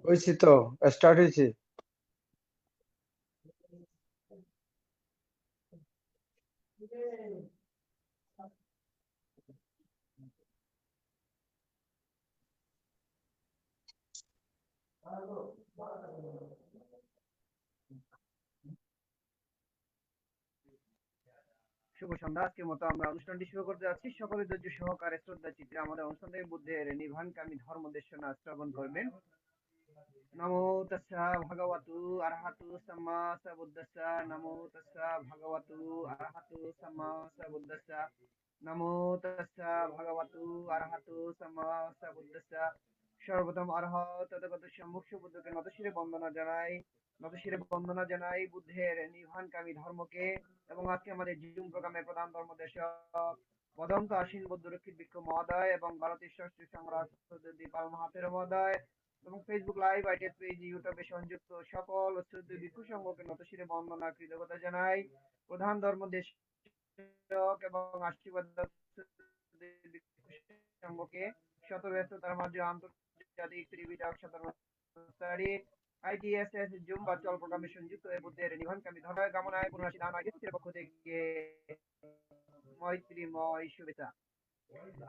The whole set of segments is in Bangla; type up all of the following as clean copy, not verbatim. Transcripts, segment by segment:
হয়েছি তো, স্টার্ট হয়েছে। শুভ সন্ধ্যা। আজকের মতো আমরা অনুষ্ঠানটি শুরু করতে যাচ্ছি। সকলে ধৈর্য সহকারে শ্রদ্ধা চিত্রে আমাদের অনুষ্ঠান থেকে বুদ্ধের নির্বাণকামী ধর্ম দেশনা শ্রবণ করবেন। নমো তাস্সা ভগবতু আরহাতু সাম্মা সাম্বুদ্দাস্সা। নমো তাস্সা ভগবতু আরহাতু সাম্মা সাম্বুদ্দাস্সা। নমো তাস্সা ভগবতু আরহাতু সাম্মা সাম্বুদ্দাস্সা। সর্বপ্রথম অরহত তথাগত সম্মুখ বুদ্ধকে নতশিরে বন্দনা জানাই বুদ্ধের নির্বাণকামী ধর্মকে। এবং আজকে আমাদের জুম প্রোগ্রামের প্রধান ধর্মদেশক বদন্ত আশ্বিন বৌদ্ধ রক্ষিত ভিক্ষু মহোদয় এবং ভারতের ষষ্ঠ সংগ্রাম দীপাল মাহাতের মহোদয় এবং ফেসবুক লাইভ, আইটিএস পেজ, ইউটিউবে সংযুক্ত সকল শ্রদ্ধেয় ভিক্ষু সংঘকে নতশিরে বন্দনা কৃতজ্ঞতা জানাই। প্রধান ধর্মদেশক এবং আশীর্বাদ ভিক্ষু সংঘকে শত ব্যস্ততার মাঝে আন্তর্জাতিক ত্রিবিধক সাধারণ আইটিএসএস জুম ভার্চুয়াল প্রোগ্রামে সংযুক্ত হয়ে বুদ্ধের নির্বাণকামী ধর্ম কামনায় পুনরাশি দান আইটিএসের পক্ষ থেকে মৈত্রীময় শুভেচ্ছা।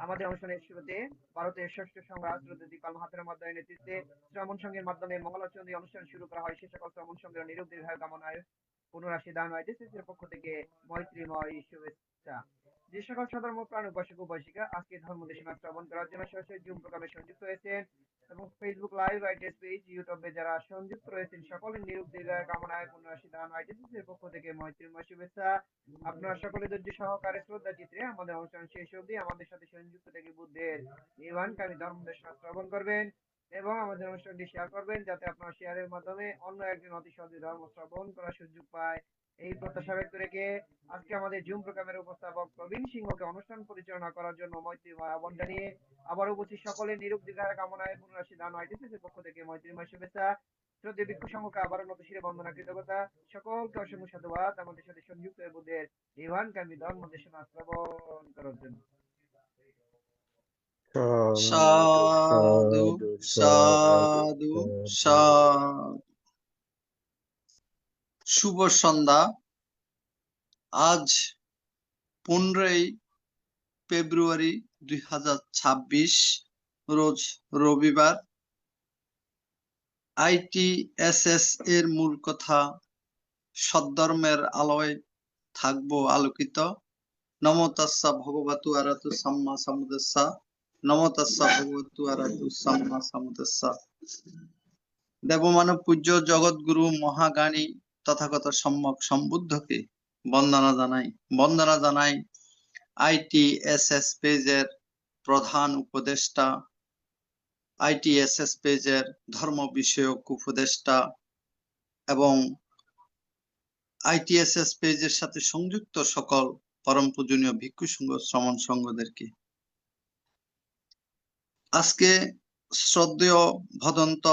আমাদের অনুষ্ঠানের শুরুতে ভারতের ষষ্ঠ সংগ্রাম দীপাল মাহাতের মাধ্যমে নেতৃত্বে শ্রমণ সংঘের মাধ্যমে মঙ্গলাচরণ দিয়ে অনুষ্ঠান শুরু করা হয়। সে সকল শ্রমণ সংঘের নিরোগ দীর্ঘায়ু কামনায় পুনরাশি দান আইটিএসের পক্ষ থেকে মৈত্রীময় শুভেচ্ছা। যে সকল সাধারণ প্রাণ উপাসক উপাসিকা আজকে ধর্ম দেশনা শ্রবণ করার জন্য সরাসরি জুম প্রোগ্রামে সংযুক্ত হয়েছেন এবং ফেসবুক লাইভ, আইটিএস পেজ, ইউটিউবে যারা সংযুক্ত রয়েছেন সকলের নিরোগ দীর্ঘায়ু কামনায় পুনরাশি দান আইটিএসের পক্ষ থেকে মৈত্রীময় শুভেচ্ছা। আপনারা সকলে ধৈর্য সহকারে শ্রদ্ধা চিত্রে আমাদের অনুষ্ঠান শেষ অবধি আমাদের সাথে সংযুক্ত থেকে বুদ্ধের নির্বাণকামী ধর্ম দেশনা শ্রবণ করবেন এবং আমাদের অনুষ্ঠানটি শেয়ার করবেন, যাতে আপনার শেয়ারের মাধ্যমে অন্য একজন অতি সহজে ধর্ম শ্রবণ করার সুযোগ পায়। এই প্রত্যাশা ব্যক্ত রেখে আজকে আমাদের জুম প্রোগ্রামের উপস্থাপক প্রবীণ সিংহকে অনুষ্ঠান পরিচালনা করার জন্য মৈত্রীময় আহ্বান জানিয়ে আবার উপস্থিত সকলের নিরোগ দীর্ঘায়ু কামনায় পুনরাশি দান আইটিসিসির পক্ষ থেকে মৈত্রীময় শুভেচ্ছা। শ্রদ্ধেয় ভিক্ষু সংঘকে আবারও নতশিরে বন্দনা কৃতজ্ঞতা। সকলকে অসংখ্য সাধুবাদ আমাদের সাথে সংযুক্ত হয়ে বুদ্ধের নির্বাণকামী ধর্ম দেশনা শ্রবণ করার জন্য। সাধু সাধু সাধু সাধু সাধু। সাধু। শুভ সন্ধ্যা। আজ 15ই ফেব্রুয়ারি 2026, রোজ রবিবার। আইটিএসএস এর মূল কথা সদ্ধর্মের আলোয় থাকবো আলোকিত। নমো তাস্সা ভগবতু আরহাতু সাম্মা সাম্বুদ্দাস্সা। নমো তাস্সা ভগবতু আরহাতু সাম্মা সাম্বুদ্দাস্সা। দেবমানব পূজ্য জগৎগুরু মহাজ্ঞানী তথাগত সম্যক সম্বুদ্ধকে বন্দনা জানাই আইটিএসএস পেজের প্রধান উপদেষ্টা, আইটিএসএস পেজের ধর্ম বিষয়ক উপদেষ্টা এবং আইটিএসএস পেজের সাথে সংযুক্ত সকল পরম পূজনীয় ভিক্ষু সংঘ, শ্রমণ সংঘদেরকে। আজকে শ্রদ্ধেয় ভদন্ত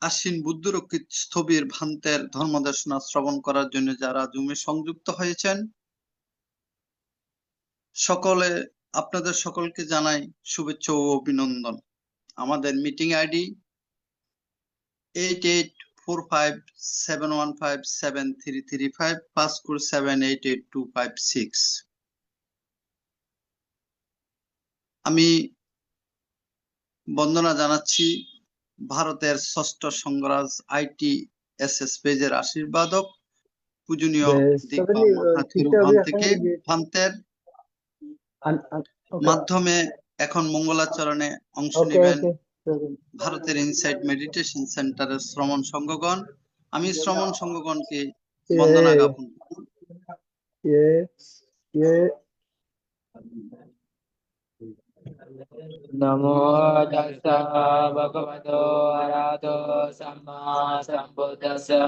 আশ্বিন বুদ্ধ রক্ষিত স্থবির ভান্তের ধর্মদেশনা শ্রবণ করার জন্য যারা জুমে সংযুক্ত হয়েছেন, আপনাদের সকলকে জানাই শুভেচ্ছা ও অভিনন্দন। আমাদের মিটিং আইডি 884571573335, পাসকোড 788256। আমি বন্দনা জানাচ্ছি ভারতের ষষ্ঠ সংগ্রাজ আইটিএসএস পেজের আশীর্বাদক পূজনীয় দীপাল মাহাথির থেকে ভান্তের মাধ্যমে এখন মঙ্গলাচরণে অংশ নেবেন ভারতের ইনসাইট মেডিটেশন সেন্টারের শ্রমণ সংঘগণ। আমি শ্রমণ সংঘগণকে বন্দনা জ্ঞাপন করছি। নমো তাস্সা ভগবতো আরহাতো সাম্মা সাম্বুদ্দাস্সা।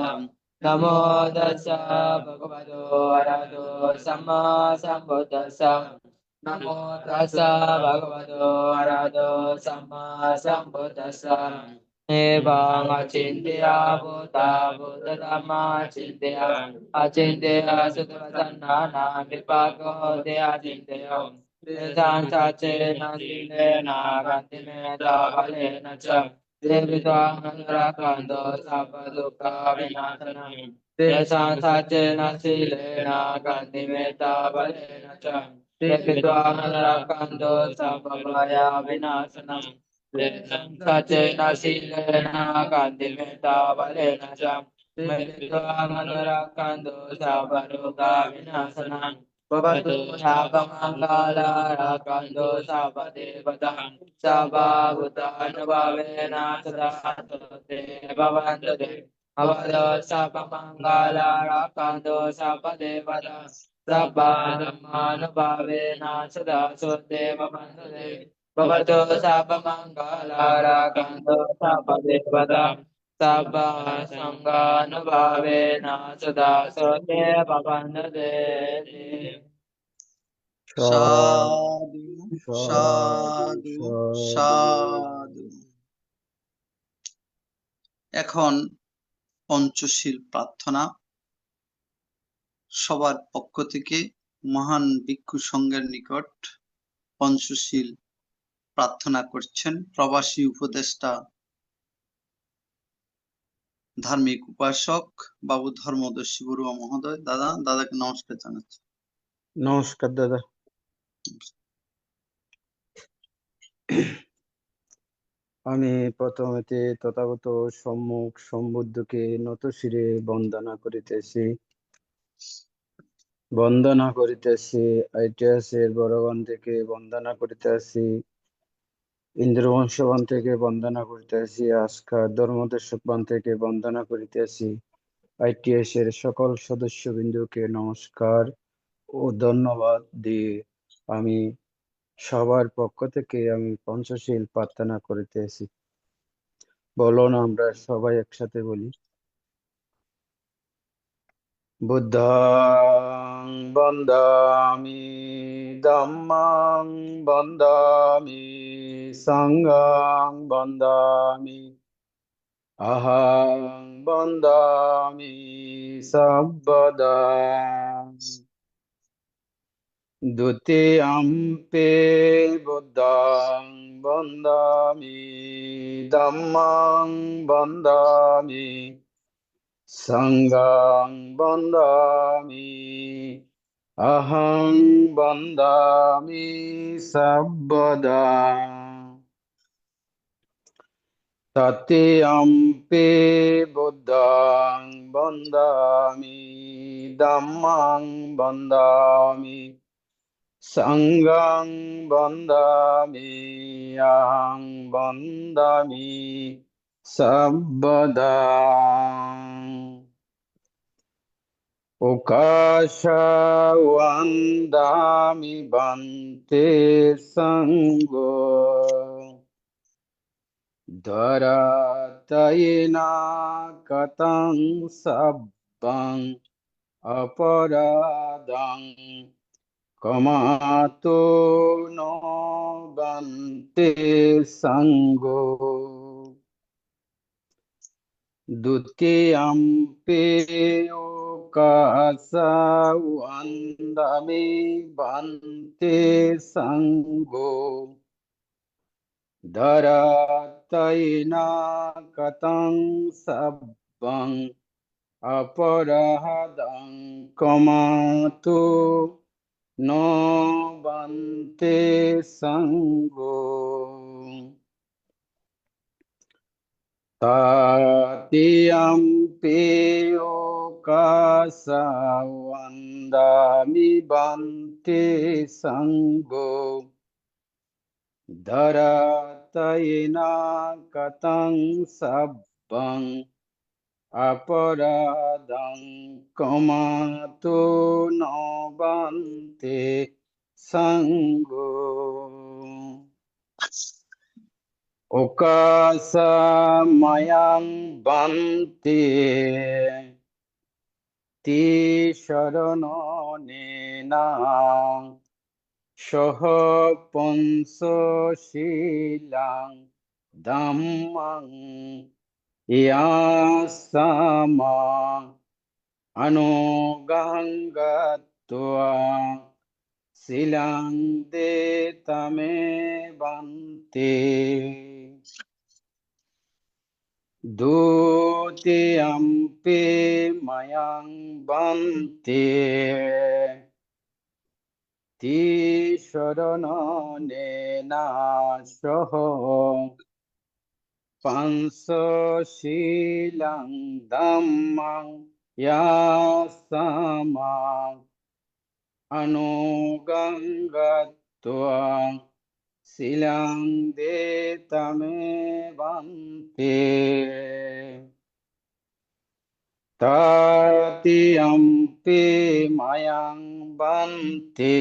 নমো তাস্সা ভগবতো আরহাতো সাম্মা সাম্বুদ্দাস্সা। নমো তাস্সা ভগবতো আরহাতো সাম্মা সাম্বুদ্দাস্সা। এবং অচিন্ত্যা ভূতা ভূতধামা চিন্ত্যা অচিন্ত্যা সুতরাসন্নানাং বিপাকো দেয়া চিন্ত্যা तेषां साचेन शीलेन गतिमेता बलेन च ते विद्वांसराकान्तो सापदुःखविनाशनम् तेषां साचेन शीलेन गतिमेता बलेन च ते विद्वांसराकान्तो सापभयविनाशनम् तेषां साचेन शीलेन गतिमेता बलेन च ते विद्वांसराकान्तो सापदुःखविनाशनम् Bhavatu Sabamangala Rakando Sabadevatah Sabhavuthanubhavena Sadatote Bhavandade Bhavado Sabamangala Rakando Sabadevatah Sabbamanubhavena Sadatote Bhavandade Bhavatu Sabamangala Rakando Sabadevatah Sabba Sanganubhavena Sadatote Bhavandade সাধু সাধু সাধু সাধু। এখন পঞ্চশীল প্রার্থনা সবার পক্ষ থেকে মহান ভিক্ষু সংঘের নিকট পঞ্চশীল প্রার্থনা করছেন প্রবাসী উপদেষ্টা ধার্মিক উপাসক বাবু ধর্মদর্শী বড়ুয়া মহোদয়। দাদাকে নমস্কার জানাচ্ছি। নমস্কার দাদা। আমি প্রথমে তথাগত সম্মুখ সম্বুদ্ধকে নতশিরে বন্দনা করিতেছি ITS-এর বড়গণ থেকে বন্দনা করিতেছি, ইন্দ্রবংশগণ থেকে বন্দনা করিতেছি, আজকার ধর্মদর্শকগণ থেকে বন্দনা করিতেছি। ITS-এর সকল সদস্যবৃন্দকে নমস্কার ও ধন্যবাদ দিয়ে আমি সবার পক্ষ থেকে আমি পঞ্চশীল প্রার্থনা করিতেছি। বলুন আমরা সবাই একসাথে বলি। বুদ্ধং বন্দামি, ধম্মং বন্দামি, সংঘং বন্দামি, অহং বন্দামি সর্বদা। দ্বিতীয়ম্পি বুদ্ধং বন্দামি, ধম্মং বন্দামি, সংঘং বন্দামি, অহং বন্দামি সর্বদা। তৃতীয়ম্পি বুদ্ধং বন্দামি, ধম্মং বন্দামি, সংঘং বন্দামি, অহং বন্দামি সর্বদা। উকাশাওয়ান্দামি বন্তে সঙ্গো, ধরাতয়েনা কতং সব্বং অপরাধং ক্ষমাতো নো বন্তে সঙ্গো। দ্বিতীয়ম্পি উকাশাওয়ান্দামি বন্তে সঙ্গো, ধরাতয়েনা কতং সব্বং অপরাধং ক্ষমাতো নো বন্তে সঙ্গো। তৃতীয়ম্পি উকাশাওয়ান্দামি বন্তে সঙ্গো, ধরাতয়েনা কতং সব্বং অপরাধং ক্ষমাতো নো বন্তে সঙ্গো। উকাশাময়ং বন্তে তে শরণেনা, সহ পঞ্চশীলং ধম্মং ইয়াসামা অনুগঙ্গত্বা silang de tame bante dutiyampi mayang bante tisharanena soho panso silang dhammang yasamang anugangatva silang de tame bante tatiyampi mayang bante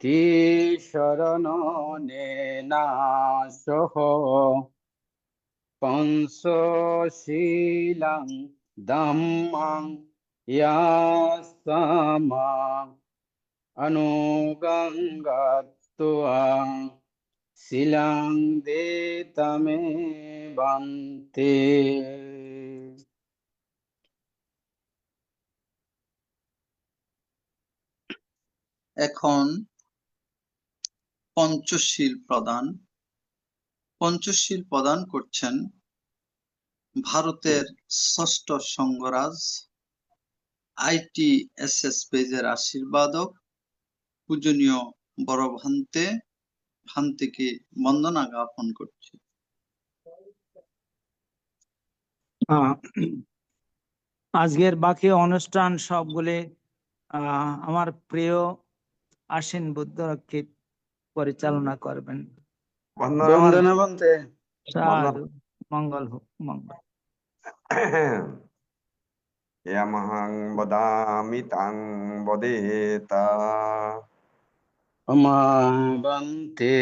tisharanena soho panso silang dhammang yasamang anugangatva silang de tame bante এখন পঞ্চশীল প্রদান করছেন ভারতের ষষ্ঠ সঙ্ঘরাজ ITSS পেজের আশীর্বাদক পূজনীয় বড় ভান্তেকে বন্দনা জ্ঞাপন করছি। আজকের বাকি অনুষ্ঠান সবগুলি আমার প্রিয় আশিন বুদ্ধকে পরিচালনা করবেন। বন্দনা বন্তে সাধু, মঙ্গল হোক, মঙ্গল। Yamahang badami tang bodeta আমা বন্তে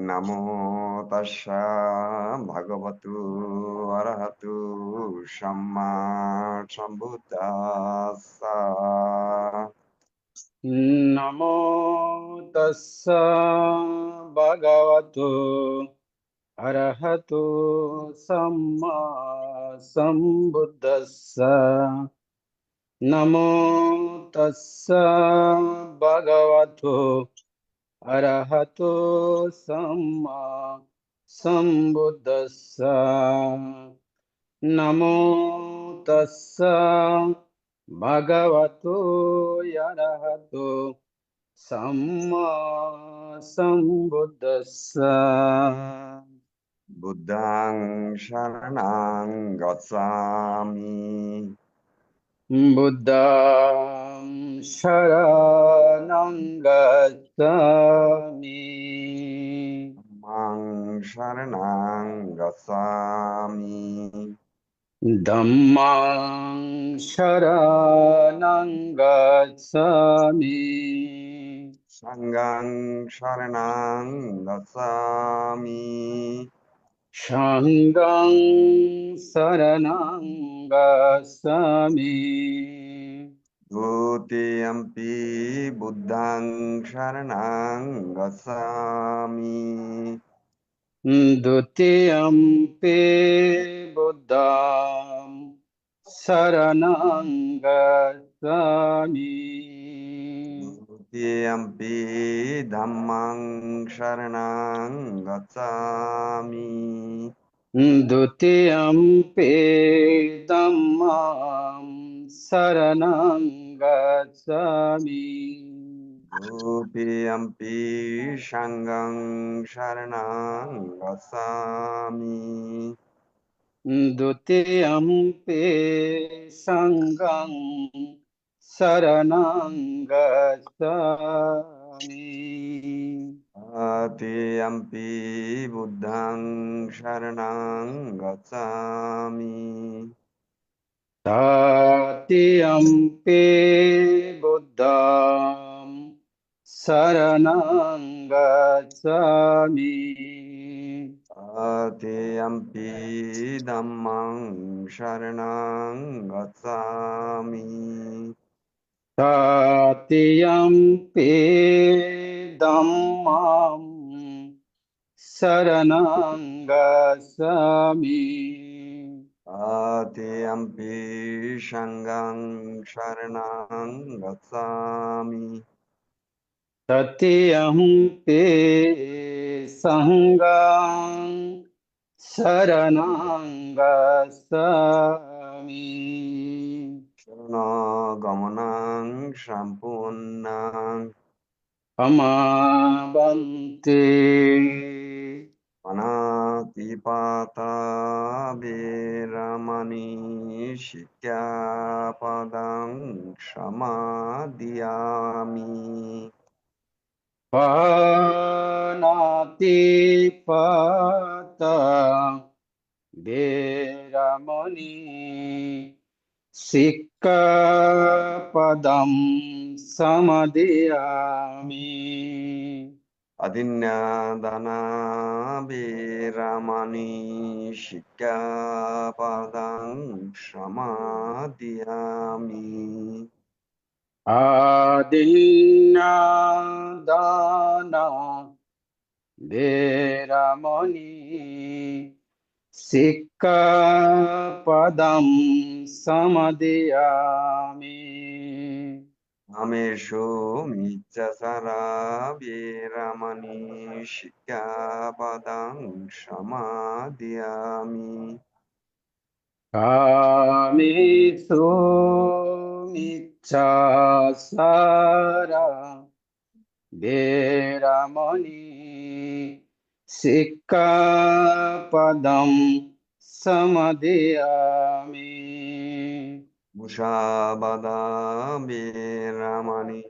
namo tassa bhagavatu arahatu samma sambuddhassa নমো তাস্সা ভগবতো অরহতো সাম্মা সম্বুদ্ধাস্সা নমো তাস্সা ভগবতো অরহতো সাম্মা সম্বুদ্ধাস্সা নমো তাস্সা ভগবতো অরহতো Samaa সম্বুদ্ধাস্সা buddhang sharanang gacchami বুদ্ধং শরণং গচ্ছামি dhammang sharanang gacchami ধম্মং শরণং গচ্ছামি sanghang sharanang gacchami সংঘং শরণং গচ্ছামি Dutiyampi buddhang sharanang gacchami দ্বিতীয়ম্পি বুদ্ধং শরণং গচ্ছামি Dutiyampi dhammang sharanang gacchami দ্বিতীয়ম্পি ধম্মং শরণং গচ্ছামি Dutiyampi sanghang sharanang gacchami দ্বিতীয়ম্পি সংঘং শরণং গচ্ছামি Atiyampi buddhang sharanang gacchami Tatiyampi buddham saranang gacchami Atiyampi dhammang sharanang gacchami Tatiyampi dhammam saranang gacchami Tatiampi Sanghaṃ Sharanam Gacchāmi. Tatiyampi Sanghaṃ Saranam Gacchāmi. Sharanagamanaṃ Sampunnaṃ Amabante Panatipata Veramani Shikkhapadam Samadhiyami. Panatipata Veramani Sikkapadam Samadhiyami. Adhinyadana Veramani Shikkhapadam Samadhiyami. Adinadana Veramani Sikkapadam Samadhiyami. Amesho Micchasara Veramani Shikkhapadam Samadhiyami. Kamesu Miccasara Veramani Sikkapadam Samadhiyami. Mushabada Veramani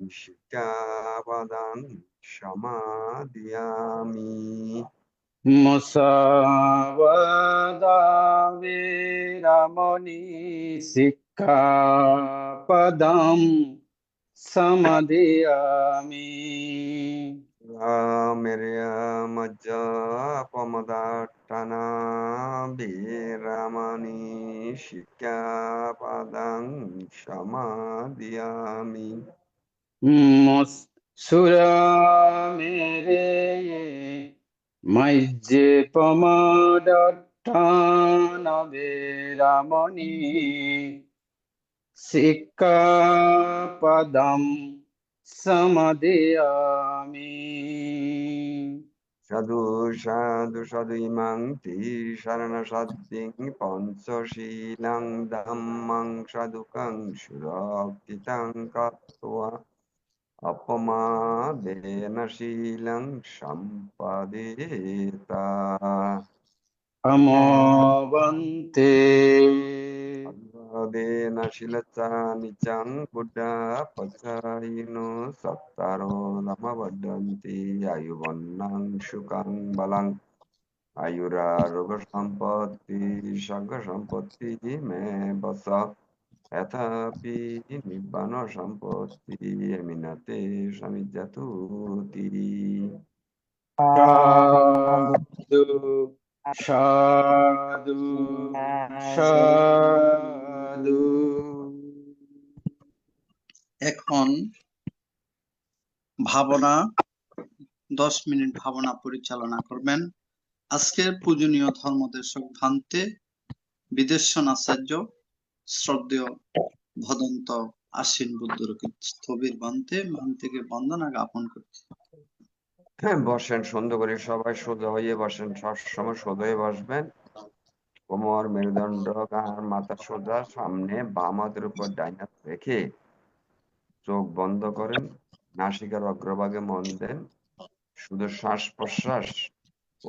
Shikkhapadam Samadhiyami. Musavada Veramani Sikkapadam Samadhiyami. Ramirya Majja Pamadatana Veramani Shikkhapadam Samadhiyami. Sura mere Maijje Pamadatana Veramani Sikkapadam Samadhiyami. Sadhu sadhu sadhu imang ti sarana saddhing panca silang dhammang sadhukang surakitang katva apamadena silang sampadeta. Amavante Adena silaca nicang buddha pacayino sattaro lama vadanti ayuvanang sukang balang ayuraroga sampatti sagga sampatti me basa yathapi nibbana sampatti eminate samijjatuti. sadhu sadhu sadhu. এখন ভাবনা 10 মিনিট ভাবনা পরিচালনা করবেন আজকের পূজনীয় ধর্মদেশক ভান্তে বিদেশন আচার্য শ্রদ্ধেয় ভদন্ত আশ্বিন বুদ্ধরকে স্থবির বান্তে মান থেকে বন্দনা জ্ঞাপন করছে। বসেন সুন্দর করে, সবাই সোজা হয়ে বসেন, সবসময় সোজা হয়ে বসবেন। কোমর মেরুদণ্ড ঘাড় মাথা সোজা, সামনে বাম হাতের উপর ডাইন হাত রেখে চোখ বন্ধ করেন, নাসিকার অগ্রভাগে মন দেন, শুধু শ্বাস প্রশ্বাস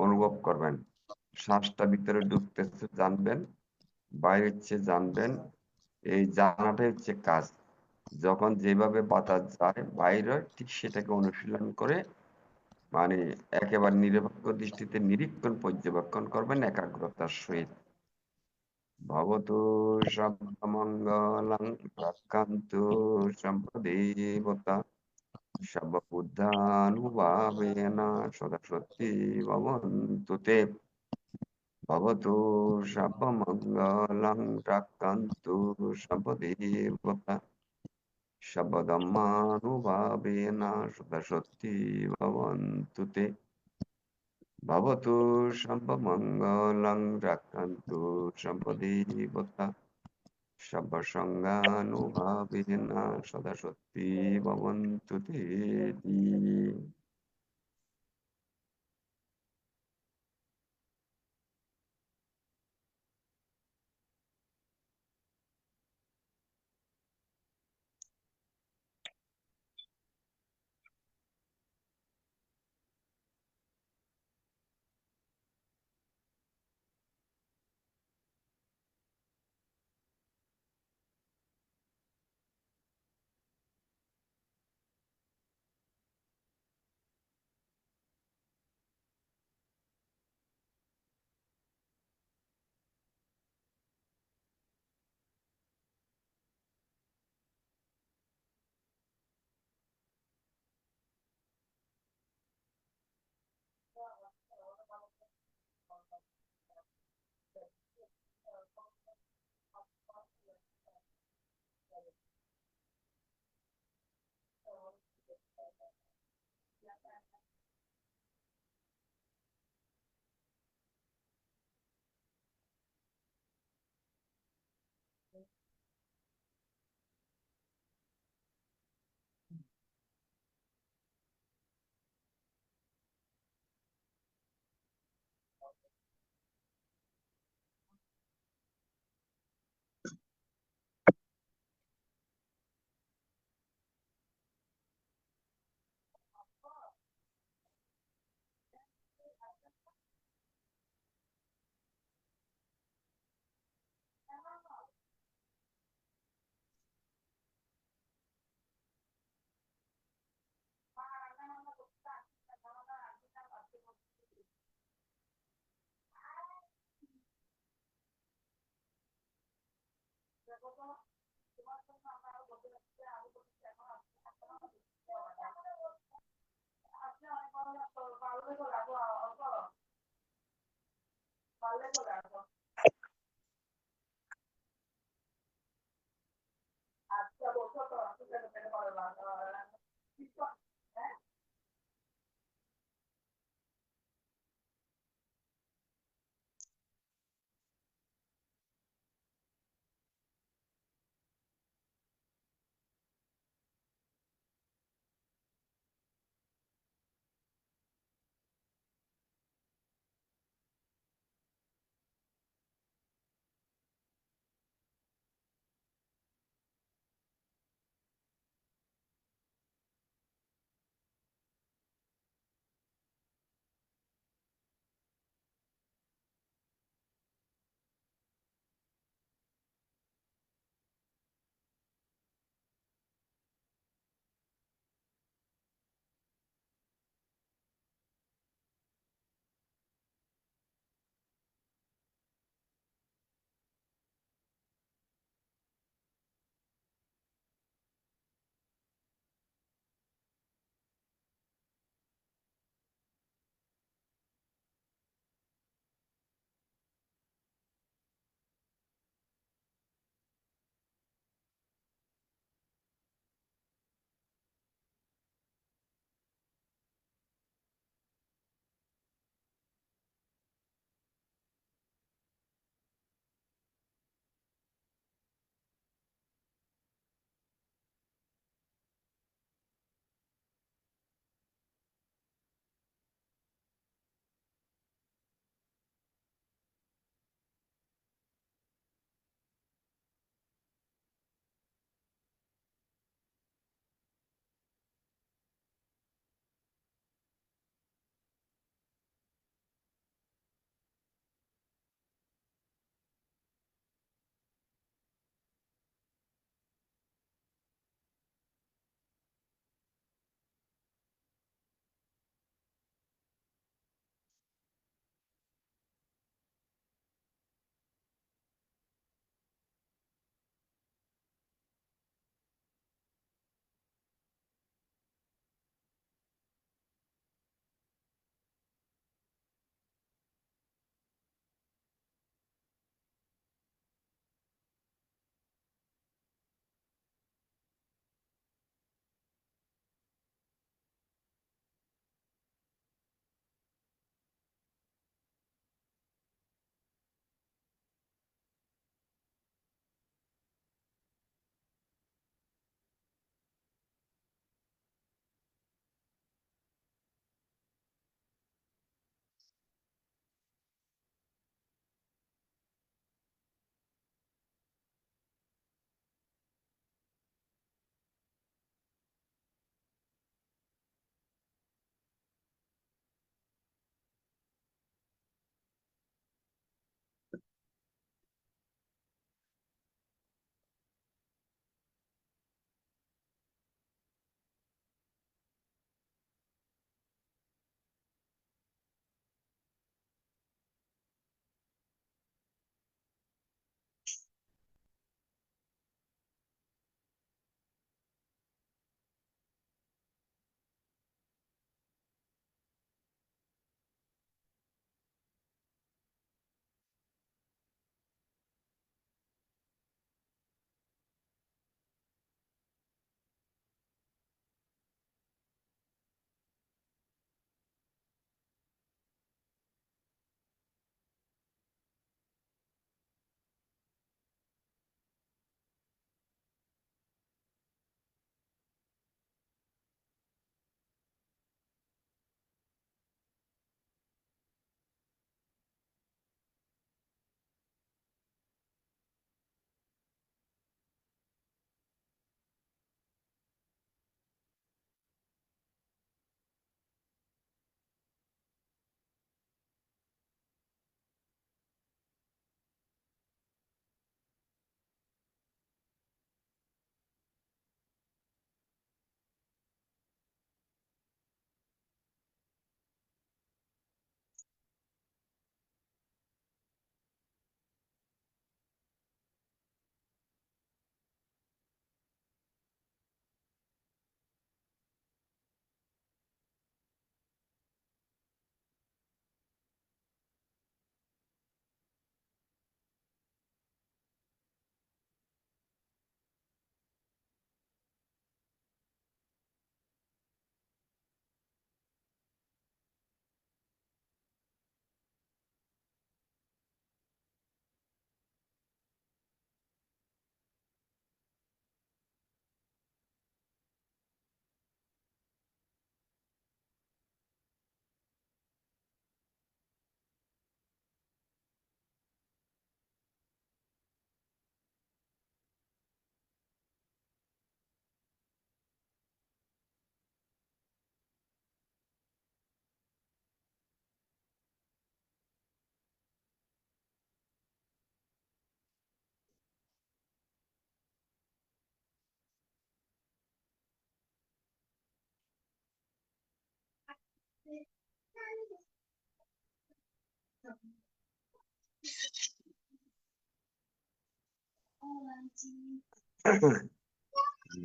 অনুভব করবেন। শ্বাসটা ভিতরে ঢুকতেছে জানবেন, বাইরে হচ্ছে জানবেন। এই জানাটাই হচ্ছে কাজ। যখন যেভাবে বাতাস যায় বাইরে ঠিক সেটাকে অনুশীলন করে মানে একেবারে নিরপেক্ষ দৃষ্টিতে নিরীক্ষণ পর্যবেক্ষণ করবেন একাগ্রতার সহিত। ভবতু সর্বমঙ্গলং রক্ষন্তু সম্পদেবতা সর্ববুদ্ধানুভাবেন সদা সত্যি ভবন্তু তে। ভবতু সর্বমঙ্গলং রক্ষন্তু সম্পদেবতা সর্বধম্মানুভাবেন সদা সত্যি ভবন্তু তে। ভবতু সর্বমঙ্গলং রাক্ষান্তু সম্পদীবতা সর্বসঙ্গানুভাবেনা সদা সত্যি ভবন্তু তে।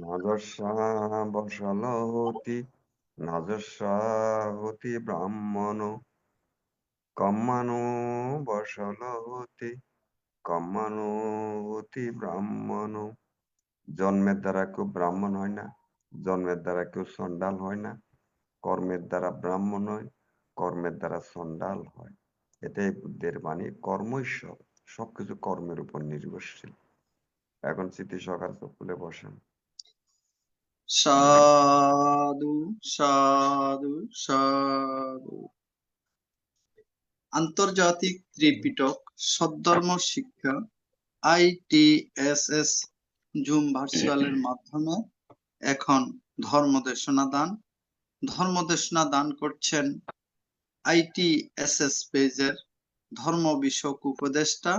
নাজস্যা বসলহতি নাজস্যা হতি ব্রাহ্মণ কম্মানো বসলহতি কম্মানো হতি ব্রাহ্মণ। জন্মের দ্বারা কেউ ব্রাহ্মণ হয় না, জন্মের দ্বারা কেউ চণ্ডাল হয় না, কর্মের দ্বারা ব্রাহ্মণ হয়, কর্মের দ্বারা চণ্ডাল হয়। এটাই বুদ্ধের বাণী। কর্মই সব, সবকিছু কর্মের উপর নির্ভরশীল। এখন স্মৃতি সকাল চোখ খুলে বসেন। সাধু সাধু সাধু। আন্তর্জাতিক ত্রিপিটক সদ্ধর্ম শিক্ষা ITSS জুম ভার্চুয়ালের মাধ্যমে এখন ধর্মদেশনা দান করছেন ITSS পেজের ধর্ম বিষয়ক উপদেষ্টা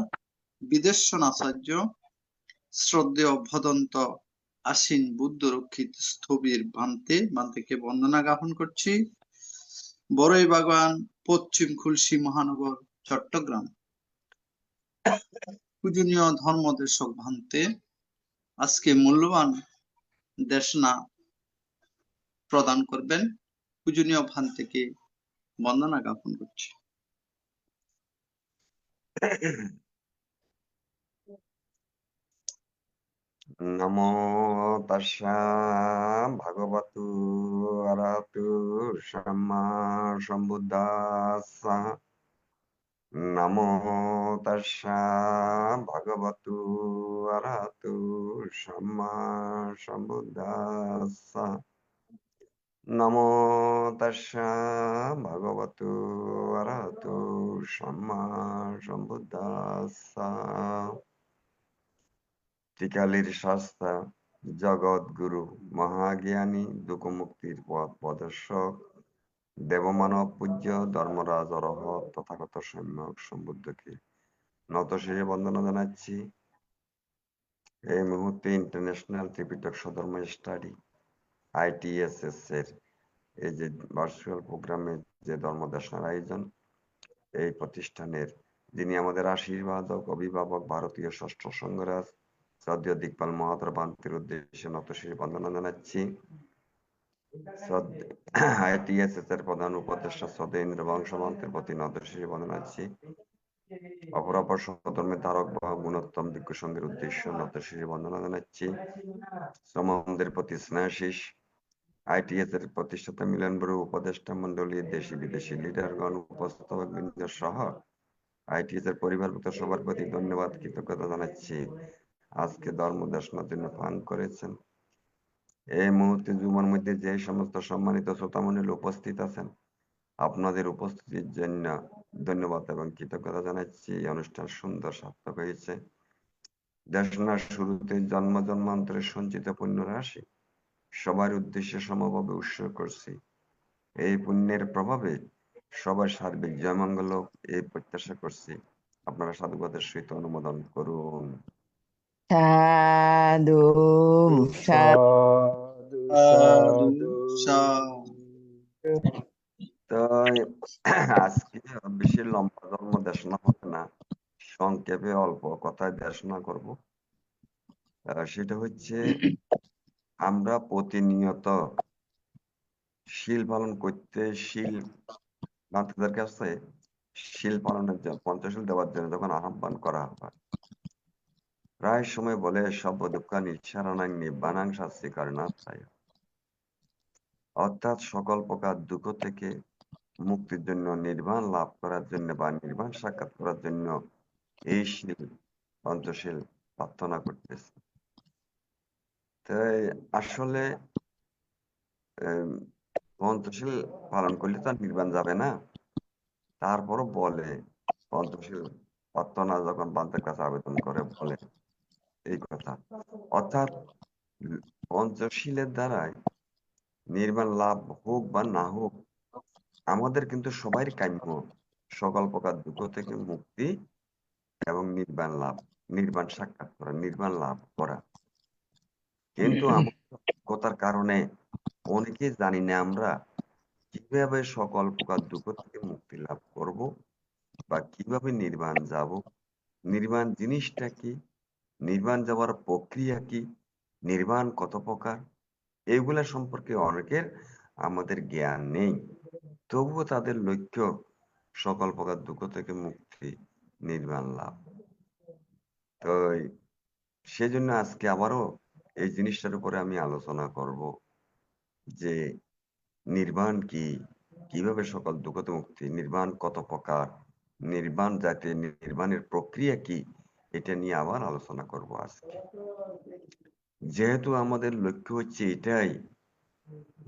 বিদেশনাচার্য শ্রদ্ধেয় ভদন্ত আশ্বিন বুদ্ধ রক্ষিত স্থবির বান্তেকে বন্দনা জ্ঞাপন করছি। বড়ইবাগান, পশ্চিম খুলশী মহানগর, চট্টগ্রাম। পূজনীয় ধর্মদেশক ভান্তে আজকে মূল্যবান দেশনা প্রদান করবেন। পূজনীয় ভান্তেকে বন্দনা জ্ঞাপন করছি। নমো তাস্যা ভগবতু অরহতু সম্মা সম্বুদ্ধাস্সা। নমো তাস্যা ভগবতু অরহতু সম্মা সম্বুদ্ধাস্সা। নমো তাস্যা ভগবতু অরহতু সম্মা সম্বুদ্ধাস্সা। ত্রিকালের শাস্তা, জগৎ গুরু, মহাজ্ঞানী, দুঃখ মুক্তির পথ প্রদর্শক, দেবমানব পূজ্য ধর্মরাজ অরহত তথাগত সম্যক সম্বুদ্ধকে নত শিরে বন্দনা জানাচ্ছি। এই মুহূর্তে ইন্টারন্যাশনাল ত্রিপিটক সধর্ম স্টাডি ITSS এর এই যে ভার্চুয়াল প্রোগ্রামে যে ধর্মদেশনার আয়োজন, এই প্রতিষ্ঠানের যিনি আমাদের আশীর্বাদক, অভিভাবক, ভারতীয় ষষ্ঠ সংঘরাজ শ্রদ্ধেয় দিকপাল মহাতর বান্তির উদ্দেশ্যে নতশিরে বন্দনা জানাচ্ছি। ITSS এর প্রধান উপদেষ্টা শ্রদ্ধেয় ইন্দ্রবংশ মন্ত্রের প্রতি নতশিরে বন্দনা জানাচ্ছি। অপরাপর সধর্মের ধারক বা গুণোত্তম দিগ্গ সঙ্গের উদ্দেশ্য নতশিরে বন্দনা জানাচ্ছি। শ্রমণদের প্রতি স্নেহাশিস। ITSS এর প্রতিষ্ঠাতা মিলন বড়ু, উপদেষ্টা মন্ডলী, দেশি বিদেশি লিডারগণ, উপস্থাপক বৃন্দ সহ ITSS এর পরিবারভুক্ত সবার প্রতি ধন্যবাদ, কৃতজ্ঞতা জানাচ্ছি। আজকে ধর্মদেশনার জন্য ফান করেছেন। এই মুহূর্তে জুমার মধ্যে যে সমস্ত সম্মানিত শ্রোতামণ্ডলী উপস্থিত আছেন, আপনাদের উপস্থিতির জন্য ধন্যবাদ এবং কৃতজ্ঞতা জানাচ্ছি। এই অনুষ্ঠান সুন্দর সার্থক হয়েছে। দেশনার শুরুতে জন্ম জন্মান্তরের সঞ্চিত পুণ্য রাশি সবার উদ্দেশ্যে সমভাবে উৎসর্গ করছি। এই পুণ্যের প্রভাবে সবার সার্বিক জয়মঙ্গল হোক, এই প্রত্যাশা করছি। আপনারা সাধুবাদের সহিত অনুমোদন করুন। সাধু সাধু সাধু সাধু। সাধু। তো আজকে বেশি লম্বা ধর্ম দেশনা হবে না, সংক্ষেপে অল্প কথায় দেশনা করব। সেটা হচ্ছে, আমরা প্রতিনিয়ত শীল পালন করতে, শীল বান্ধাদের কাছে শীল পালনের জন্য, পঞ্চশীল দেওয়ার জন্য যখন আহ্বান করা হয়, প্রায় সময় বলে সব দুঃখানি সারানাং নিব্বানাং শাস্তি কারণাত্মায়, অর্থাৎ সকল প্রকার দুঃখ থেকে মুক্তির জন্য, নির্বাণ লাভ করার জন্য বা নির্বাণ সাক্ষাৎ করার জন্য এই শীল, পঞ্চশীল প্রার্থনা করতেছে। তাই আসলে পঞ্চশীল পালন করলে তো আর নির্বাণ যাবে না, তারপরও বলে পঞ্চশীল প্রার্থনা যখন বান্তের কাছে আবেদন করে বলে এই কথা, অর্থাৎ পঞ্চশীলের দ্বারাই নির্বাণ লাভ হোক বা না হোক, আমাদের কিন্তু সবাই কাম্য সকল প্রকার দুঃখ থেকে মুক্তি এবং নির্বাণ লাভ, নির্বাণ সাক্ষাৎ করা, নির্বাণ লাভ করা। কিন্তু কথার কারণে অনেকে জানি না আমরা কিভাবে সকল প্রকার দুঃখ থেকে মুক্তি লাভ করব বা কিভাবে নির্বাণ যাব, নির্বাণ জিনিসটা কি, নির্বাণ যাওয়ার প্রক্রিয়া কি, নির্বাণ কত প্রকার, এগুলা সম্পর্কে অনেকের আমাদের জ্ঞান নেই। তবুও তাদের লক্ষ্য সকল প্রকার দুঃখ থেকে মুক্তি, নির্বাণ লাভ। তো সেজন্য আজকে আবারও এই জিনিসটার উপরে আমি আলোচনা করব যে নির্বাণ কি, কিভাবে সকল দুঃখ থেকে মুক্তি, নির্বাণ কত প্রকার, নির্বাণ জাতি, নির্বাণের প্রক্রিয়া কি, এটা নিয়ে আবার আলোচনা করব আজকে। যেহেতু আমাদের লক্ষ্য হচ্ছে এটাই,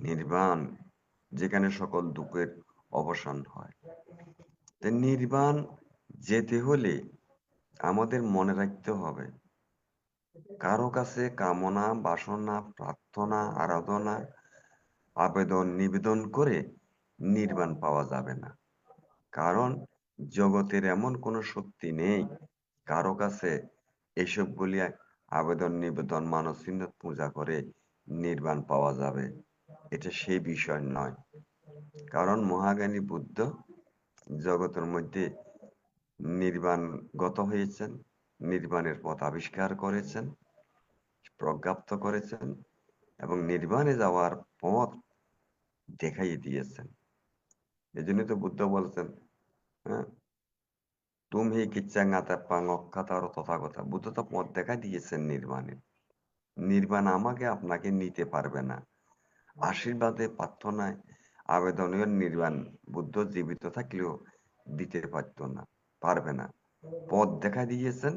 নির্বাণ, যেখানে সকল দুঃখের অবসান হয়। নির্বাণ যেতে হলে আমাদের মনে রাখতে হবে, কারো কাছে কামনা, বাসনা, প্রার্থনা, আরাধনা, আবেদন, নিবেদন করে নির্বাণ পাওয়া যাবে না। কারণ জগতের এমন কোনো শক্তি নেই কারো কাছে এসব বলি আবেদন, নিবেদন, মানব চিহ্ন পূজা করে নির্বাণ পাওয়া যাবে, এটা সেই বিষয় নয়। কারণ মহাজ্ঞানী বুদ্ধ জগতের মধ্যে নির্বাণগত হয়েছেন, নির্বাণের পথ আবিষ্কার করেছেন, প্রজ্ঞাপ্ত করেছেন এবং নির্বাণে যাওয়ার পথ দেখাই দিয়েছেন। এই জন্য তো বুদ্ধ বলছেন, হ্যাঁ, তুমি কিচ্ছাঙ্গাতা পাং অক্ষাতার তথাগতা। বুদ্ধ তো পথ দেখা দিয়েছেন নির্বাণের। নির্বাণ আমাকে আপনাকে নিতে পারবে না। আশীর্বাদে, প্রার্থনায়, আবেদনীয় নির্বাণ বুদ্ধ জীবিত থাকলেও দিতে পারবে না। পথ দেখা দিয়েছেন,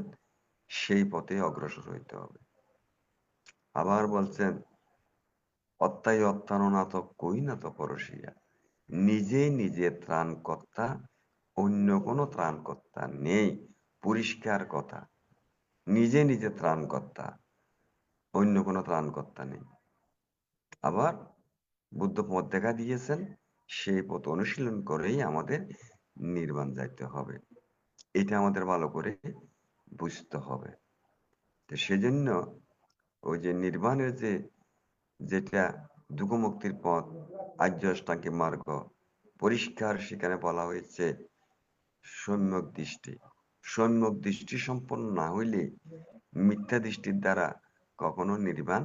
সেই পথে অগ্রসর হইতে হবে। আবার বলছেন, অত্যাই অত্যানুনাথ কই না তো পরশিয়া, নিজে নিজে ত্রাণকর্তা, অন্য কোনো ত্রাণকর্তা নেই। পরিষ্কার কথা, নিজে নিজে ত্রাণকর্তা, অন্য কোনো ত্রাণকর্তা নেই। আবার বুদ্ধ পথ দেখা দিয়েছেন, সেই পথ অনুশীলন করেই আমাদের নির্বাণ যাইতে হবে। এটা আমাদের ভালো করে বুঝতে হবে। তো সেজন্য ওই যে নির্বাণের যেটা দুঃখ মুক্তির পথ, আর্য অষ্টাঙ্গিক মার্গ, পরিষ্কার সেখানে বলা হয়েছে সম্যক দৃষ্টি। সম্যক দৃষ্টি সম্পন্ন না হইলে মিথ্যা দৃষ্টির দ্বারা কখনো নির্বাণ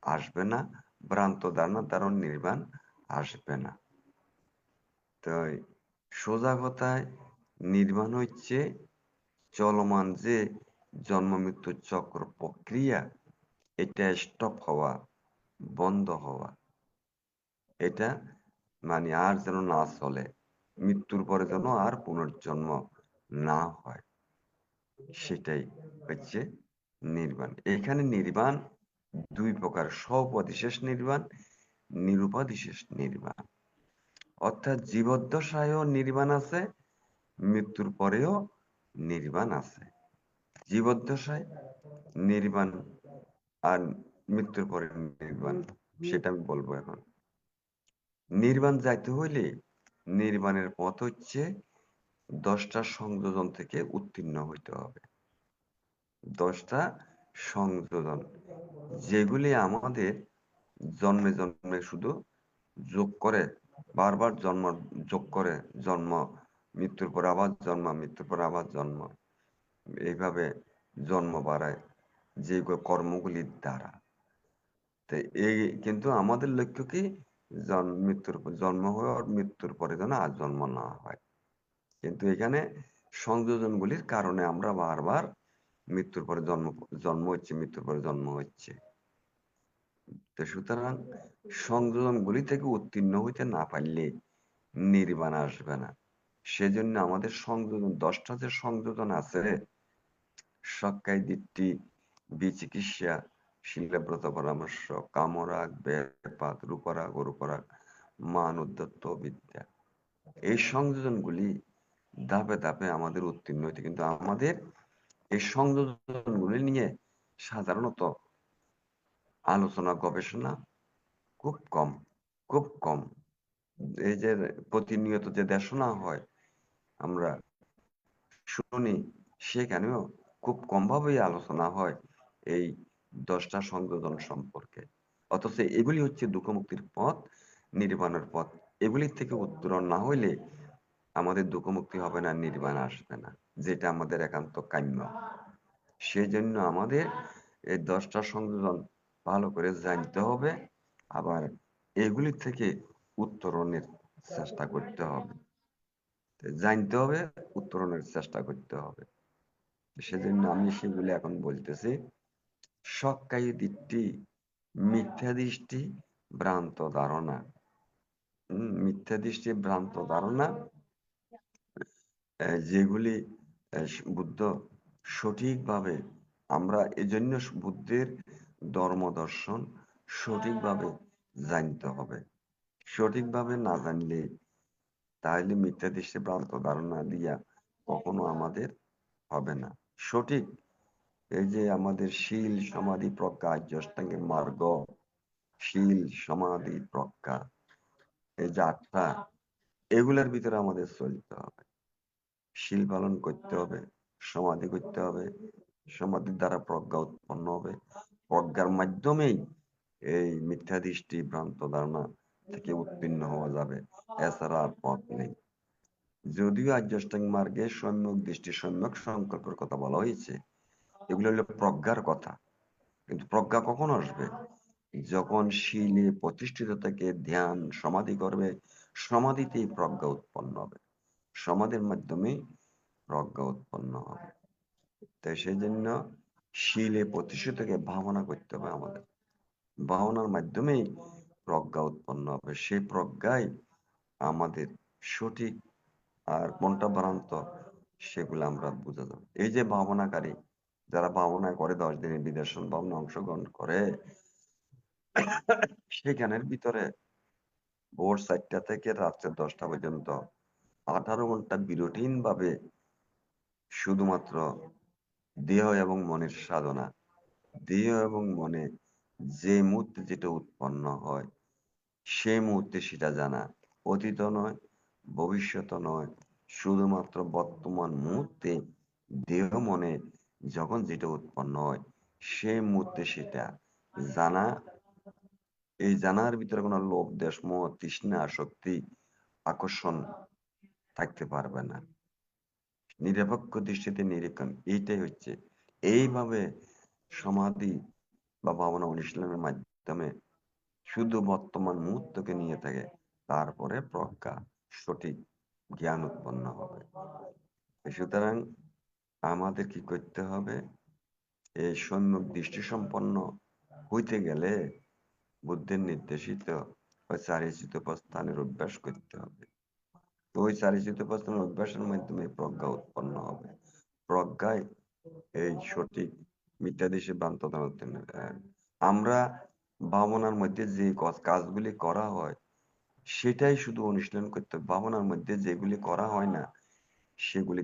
আসবে না, ভ্রান্ত ধারণার দ্বারা নির্বাণ আসবে না। তো সোজা কথায় নির্বাণ হচ্ছে চলমান যে জন্ম মৃত্যুর চক্র প্রক্রিয়া, এটা স্টপ হওয়া, বন্ধ হওয়া। এটা মানে আর যেন না চলে, মৃত্যুর পরে যেন আর পুনর্জন্ম না হয়, সেটাই হচ্ছে নির্বাণ। এখানে নির্বাণ দুই প্রকার, স্বপদিশেষ নির্বাণ, নিরুপাধিশেষ নির্বাণ। অর্থাৎ জীবদ্দশায়ও নির্বাণ আছে, মৃত্যুর পরেও নির্বাণ আছে। জীবদ্দশায় নির্বাণ আর মৃত্যুর পরে নির্বাণ, সেটা আমি বলবো এখন। নির্বাণ যাইতে হইলে নির্বাণের পথ হচ্ছে 10টা সংযোজন থেকে উত্তীর্ণ হইতে হবে। 10টা সংযোজন, যেগুলি আমাদের জন্মে জন্মে শুধু যোগ করে, বারবার জন্ম যোগ করে, জন্ম, মৃত্যুর পর আবার জন্ম, মৃত্যুর পর আবার জন্ম, এইভাবে জন্ম বাড়ায় যে কর্মগুলির দ্বারা। তো এই কিন্তু আমাদের লক্ষ্য কি, মৃত্যুর জন্ম হয়ে মৃত্যুর পরে যেন আর জন্ম না হয়। কিন্তু এখানে সংযোজনগুলির কারণে আমরা বারবার মৃত্যুর পরে জন্ম হচ্ছে, মৃত্যুর পরে জন্ম হচ্ছে। তো সুতরাং সংযোজনগুলি থেকে উত্তীর্ণ হইতে না পারলে নির্বাণ আসবে না। সেজন্য আমাদের সংযোজন, 10টা যে সংযোজন আছে, সক্কায় দৃষ্টি, বিচিকিৎসা, শিলব্রত পরামর্শ, কামরাগ, বেপাত, রূপরাগ, অরূপরাগ, মান, উদ্ধত্ত, বিদ্যা, এই সংযোজনগুলি ধাপে ধাপে আমাদের উত্তীর্ণ হইতে, কিন্তু আমাদের এই সংযোজনগুলি নিয়ে সাধারণত আলোচনা, গবেষণা খুব কম, খুব কম। এই যে প্রতিনিয়ত যে দেশনা হয়, আমরা শুনি, সেখানেও খুব কম ভাবেই আলোচনা হয় এই 10টা সংযোজন সম্পর্কে। অথচ এগুলি হচ্ছে দুঃখ মুক্তির পথ, নির্বাণের পথ। এগুলির থেকে উত্তরণ না হইলে আমাদের দুঃখ মুক্তি হবে না, নির্বাণ আসবে না, যেটা আমাদের একান্ত কাম্য। সেজন্য আমাদের এই 10টা সংযোজন ভালো করে জানতে হবে, আবার এগুলি থেকে উত্তরণের চেষ্টা করতে হবে। জানতে হবে, উত্তরণের চেষ্টা করতে হবে। সেজন্য আমি সেগুলি এখন বলতেছি। সক্কায়ী দৃষ্টি, মিথ্যা দৃষ্টি, ভ্রান্ত ধারণা। মিথ্যা দৃষ্টি, ভ্রান্ত ধারণা, যেগুলি বুদ্ধ সঠিকভাবে, আমরা এজন্য বুদ্ধের ধর্ম দর্শন সঠিকভাবে জানতে হবে। সঠিকভাবে না জানলে তাহলে মিথ্যা দৃষ্টি, ভ্রান্ত ধারণা দিয়া কখনো আমাদের হবে না। সঠিক এই যে আমাদের শীল, সমাধি, প্রজ্ঞা, আর্য অষ্টাঙ্গের মার্গ, শীল, সমাধি, প্রজ্ঞা, এই যে 8টা, এগুলোর ভিতরে আমাদের চলতে হবে। শীল পালন করতে হবে, সমাধি করতে হবে, সমাধির দ্বারা প্রজ্ঞা উৎপন্ন হবে, প্রজ্ঞার মাধ্যমেই এই মিথ্যা দৃষ্টি, ভ্রান্ত ধারণা থেকে উত্তীর্ণ হওয়া যাবে, এছাড়া আর পথ নেই। যদিও আর্য অষ্টাঙ্গ মার্গে সম্যক দৃষ্টি, সম্যক সংকল্পের কথা বলা হয়েছে, এগুলো হলো প্রজ্ঞার কথা। কিন্তু প্রজ্ঞা কখন আসবে? যখন শীলে প্রতিষ্ঠিত থেকে ধ্যান, সমাধি করবে, সমাধিতেই প্রজ্ঞা উৎপন্ন হবে, সমাধির মাধ্যমে প্রজ্ঞা উৎপন্ন হবে। তাই সেই জন্য শীলে প্রতিষ্ঠিত থেকে ভাবনা করতে হবে আমাদের, ভাবনার মাধ্যমেই প্রজ্ঞা উৎপন্ন হবে। সেই প্রজ্ঞাই আমাদের সঠিক, আর কোনটা ভ্রান্ত সেগুলো আমরা বুঝে যাবো। এই যে ভাবনাকারী যারা ভাবনা করে 10 দিনের বিদর্শন ভাবনা অংশগ্রহণ করে, সেখানের ভিতরে ভোর 4টা থেকে রাত্রে 10টা পর্যন্ত 18 ঘন্টা বিরতিহীন ভাবে শুধুমাত্র দেহ এবং মনের সাধনা, দেহ এবং মনে যে মুহূর্তে যেটা উৎপন্ন হয় সেই মুহূর্তে সেটা জানা, অতীত নয়, ভবিষ্যৎ নয়, শুধুমাত্র বর্তমান মুহূর্তে দেহ মনে যখন যেটা উৎপন্ন হয় সেই মুহূর্তে সেটা জানা। এই জানার ভিতরে কোনো লোভ, দেশ, মোহ, তৃষ্ণা, আসক্তি, আকর্ষণ থাকতে পারবে না। নিরপেক্ষ দৃষ্টিতে নিরীক্ষণ, এইটাই হচ্ছে। এইভাবে সমাধি বা ভাবনা অনুশীলনের মাধ্যমে শুধু বর্তমান মুহূর্তকে নিয়ে থাকে, তারপরে প্রজ্ঞা, সঠিক জ্ঞান উৎপন্ন হবে। সুতরাং আমাদের কি করতে হবে? এই সম্যক দৃষ্টি সম্পন্ন হইতে গেলে বুদ্ধের নির্দেশিত ওই চারিচিত প্রস্থানের অভ্যাস করতে হবে। তো ওই চারিচিত প্রস্থানের অভ্যাসের মাধ্যমে প্রজ্ঞা উৎপন্ন হবে। প্রজ্ঞায় এই সঠিক মিথ্যা দৃষ্টি, ভ্রান্ত ধারণা। আমরা ভাবনার মধ্যে যে কাজগুলি করা হয় সেটাই শুধু অনুশীলন করতে হবে। ভাবনার মধ্যে যেগুলি করা হয় না সেগুলি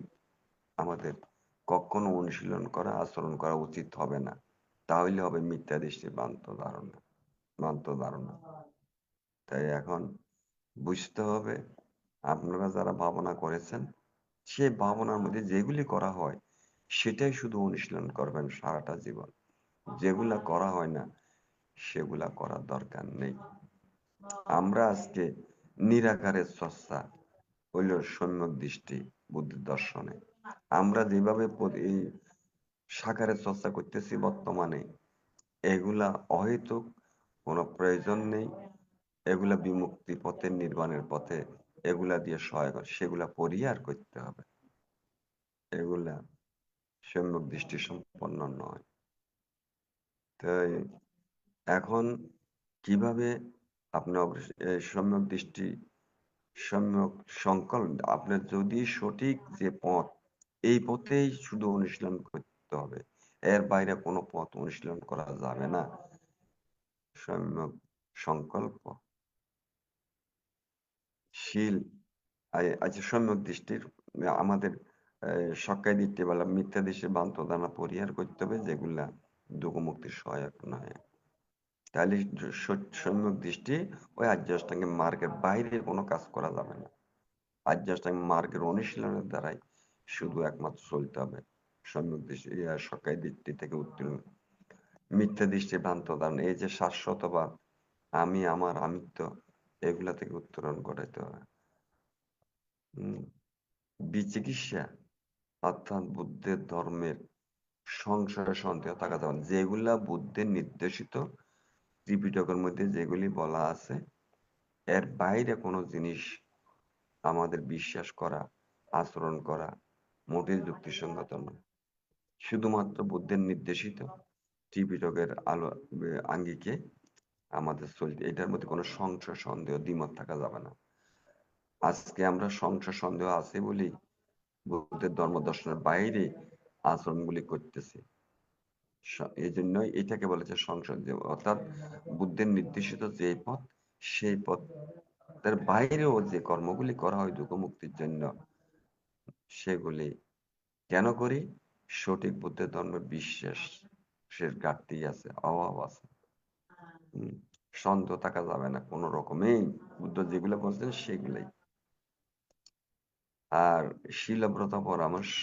আমাদের কখনো অনুশীলন করা, আচরণ করা উচিত হবে না। তাহলে হবে মিথ্যা দৃষ্টি, ভ্রান্ত ধারণা, ভ্রান্ত ধারণা। তাই এখন বুঝতে হবে, আপনারা যারা ভাবনা করেছেন সে ভাবনার মধ্যে যেগুলি করা হয় সেটাই শুধু অনুশীলন করবেন সারাটা জীবন। যেগুলা করা হয় না সেগুলা করার দরকার নেই। আমরা আজকে নিরাকারের চর্চা হইল সম্যক দৃষ্টি বুদ্ধি দর্শনে। আমরা যেভাবে এই সাকারের চর্চা করতেছি বর্তমানে, এগুলা অহেতুক, কোনো প্রয়োজন নেই। এগুলা বিমুক্তি পথে, নির্বাণের পথে এগুলা দিয়ে সহায়ক, সেগুলা পরিহার করতে হবে। এগুলা সম্যক দৃষ্টি সম্পন্ন নয়। তাই এখন কিভাবে আপনি সম্যক দৃষ্টি, সম্যক সংকল্প, আপনার যদি সঠিক যে পথ, এই পথেই শুধু অনুশীলন করতে হবে, এর বাইরে কোনো পথ অনুশীলন করা যাবে না। সম্যক সংকল্প, শীল, আচ্ছা, সম্যক দৃষ্টির আমাদের সক্কায় দিতে বলা মিথ্যা দৃষ্টির ভ্রান্ত ধারণা পরিহার করতে হবে, যেগুলা দুঃখ মুক্তির সহায়ক নয়। তাহলে সম্যক দৃষ্টি ওই আর্য অষ্টাঙ্গের মার্গের বাইরে কোনো কাজ করা যাবে না। আর্য অষ্টাঙ্গ মার্গের অনুশীলনের দ্বারাই শুধু একমাত্র চলতে হবে সম্যক দৃষ্টি, সক্কায় দৃষ্টি থেকে উত্তীর্ণ। মিথ্যা দৃষ্টি, ভ্রান্ত ধারণা, এই যে শাশ্বতবাদ, আমি, আমার, আমিত্ব, এগুলা থেকে উত্তরণ ঘটাইতে হবে। বিচিকিৎসা অর্থাৎ বুদ্ধের ধর্মের সংসারে সন্দেহ থাকা যাবে না। যেগুলা বুদ্ধের নির্দেশিত ত্রিপিটকের মধ্যে যেগুলি বলা আছে এর বাইরে কোনো জিনিস আমাদের বিশ্বাস করা, আচরণ করা মোটেই যুক্তিসঙ্গত নয়। শুধুমাত্র বুদ্ধের নির্দেশিত ত্রিপিটকের আলো আঙ্গিকে আমাদের চলতে, এটার মধ্যে কোনো সংশয় সন্দেহ দ্বিমত থাকা যাবে না। আজকে আমরা সংশয় সন্দেহ আছে বলেই বুদ্ধের ধর্ম দর্শনের বাইরে আচরণগুলি করতেছি। এই জন্যই এটাকে বলেছে সংশয়, অর্থাৎ বুদ্ধের নির্দেশিত যে পথ, সেই পথ তার বাইরেও যে কর্মগুলি করা হয় দুঃখ মুক্তির জন্য, সেগুলি কেন করি? সঠিক বুদ্ধের ধর্মের বিশ্বাসের ঘাটতি আছে, অভাব আছে। সন্দেহ থাকা যাবে না কোনো রকমেই, বুদ্ধ যেগুলো বলছেন সেগুলাই। আর শীলব্রত পরামর্শ,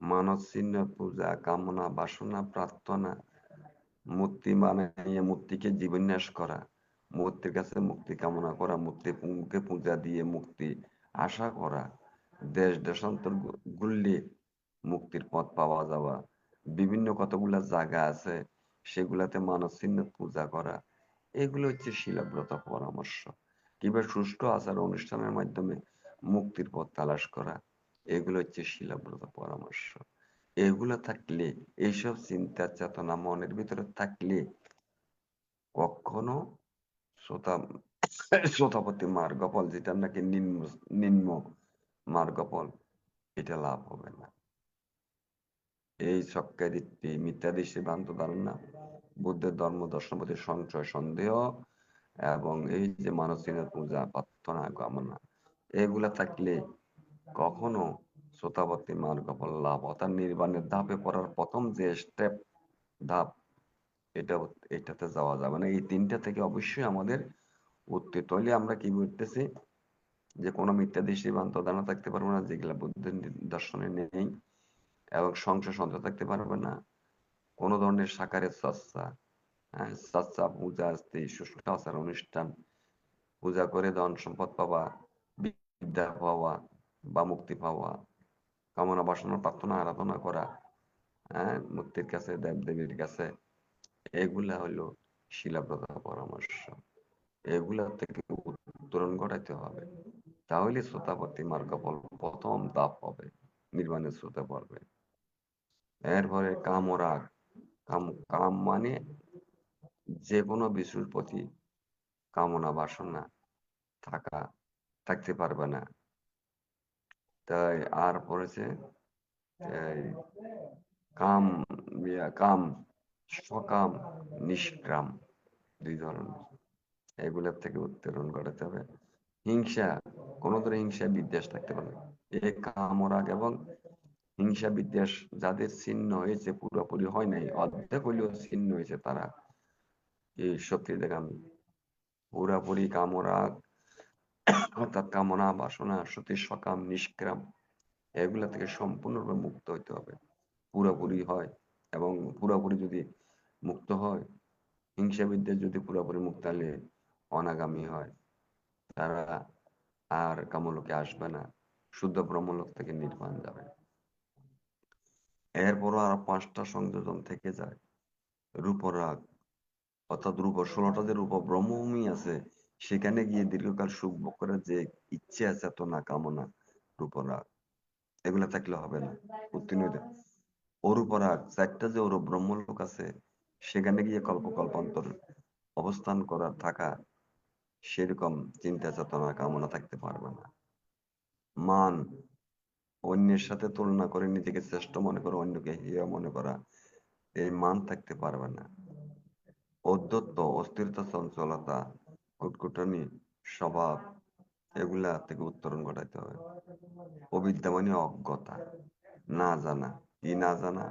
মানব চিহ্ন পূজা, কামনা, বাসনা, প্রার্থনা, মূর্তি বানিয়ে মূর্তিকে জীবন্যাস করা, মূর্তির কাছে মুক্তি কামনা করা, মূর্তিকে পূজা দিয়ে মুক্তি আশা করা, দেশ দেশান্তর ঘুরলে মুক্তির পথ পাওয়া যাওয়া, বিভিন্ন কতগুলা জায়গা আছে সেগুলাতে মানব চিহ্ন পূজা করা, এগুলো হচ্ছে শীলব্রত পরামর্শ। কিংবা সুষ্ঠু আচার অনুষ্ঠানের মাধ্যমে মুক্তির পথ তালাশ করা, এগুলো হচ্ছে শীলব্রত পরামর্শ। এগুলো থাকলে, এইসব চিন্তা চেতনা মনের ভিতরে থাকলে কখনো শ্রোতাপতি মার্গফল, যেটা নাকি নিম্ন মার্গফল, এটা লাভ হবে না। এই সক্কারিত্বে মিথ্যাদি সিদ্ধান্ত ধারণা, বুদ্ধের ধর্ম দর্শন প্রতি সংশয় সন্দেহ, এবং এই যে মানসিক পূজা প্রার্থনা কামনা, এগুলা থাকলে কখনো শ্রোতাপতি মার্গফল লাভ, অর্থাৎ নির্বাণের ধাপে পড়ার প্রথম যে স্টেপ ধাপ, এটাতে যাওয়া যাবে না। এই তিনটা থেকে অবশ্যই আমাদের উত্তীর্ণ হইলে আমরা কি বলতেছি, যে কোনো মিথ্যাদি সিদ্ধান্ত ধারণা থাকতে পারবো না যেগুলা বুদ্ধের দর্শনে নেই, এবং সংশয় সন্দেহ থাকতে পারবে না। কোনো ধরনের সাকারের চর্চা, চর্চা পূজা আস্তে সুষ্ঠু আচার অনুষ্ঠান, পূজা করে ধন সম্পদ পাওয়া, বিদ্যা পাওয়া বা মুক্তি পাওয়া, কামনা বাসনা প্রার্থনা আরাধনা করা, মুক্তির কাছে দেব দেবীর কাছে, এগুলা হলো শিলাব্রত পরামর্শ। এগুলা থেকে উত্তরণ ঘটাইতে হবে, তাহলে শ্রোতাপতি মার্গফল প্রথম ধাপ হবে, নির্বাণের শ্রোতা পড়বে। এরপরে কাম ও রাগ, কাম মানে যে কোনো বিষয়ের প্রতি কামনা বাসনা থাকতে পারবে না। তাই আর পড়েছে কাম, কাম, সকাম, নিষ্কাম, দুই ধরনের। এগুলোর থেকে উত্তরণ ঘটাতে হবে। হিংসা, কোন ধরনের হিংসা বিদ্বেষ থাকতে পারে, এই কাম ও রাগ এবং হিংসা বিদ্বেষ যাদের ছিন্ন হয়েছে, পুরোপুরি হয় নাই, অর্ধেক হইলেও ছিন্ন হয়েছে, তারা এই সত্যিদেগামী। পুরাপুরি কাম ও রাগ অর্থাৎ কামনা বাসনা সতী সকাম নিষ্কাম, এগুলা থেকে সম্পূর্ণরূপে মুক্ত হইতে হবে, পুরোপুরি হয়। এবং পুরোপুরি যদি মুক্ত হয়, হিংসা বিদ্বেষ যদি পুরোপুরি মুক্ত হলে অনাগামী হয়, তারা আর কামলোকে আসবে না, শুদ্ধ ব্রহ্মলোক থেকে নির্বাণ যাবে। এরপরও আর 5টা সংযোজন থেকে যায়। রূপরাগ, অর্থাৎ রূপ 16টা যে রূপ ব্রহ্মভূমি আছে, সেখানে গিয়ে দীর্ঘকাল সুখ ভোগ করার যে ইচ্ছে আছে, এত না কামনা, রূপরাগ, এগুলা থাকলে হবে না, উত্তীর্ণ হইতে। অরূপরাগ, 4টা যে অরূপ ব্রহ্মলোক আছে, সেখানে গিয়ে কল্পান্তর অবস্থান করা থাকা, সেরকম চিন্তা চেতনা কামনা থাকতে পারবে না। মান, অন্যের সাথে তুলনা করে নিজেকে শ্রেষ্ঠ মনে করা, অন্যকে হেয় মনে করা, এই মান থাকতে পারবে না। অধ্যত্ত, অস্থিরতা, চঞ্চলতা, কুটকুটানি স্বভাব, এগুলা থেকে উত্তরণ ঘটাইতে হবে। অবিদ্যা মানে অজ্ঞতা, না জানা। কি না জানা?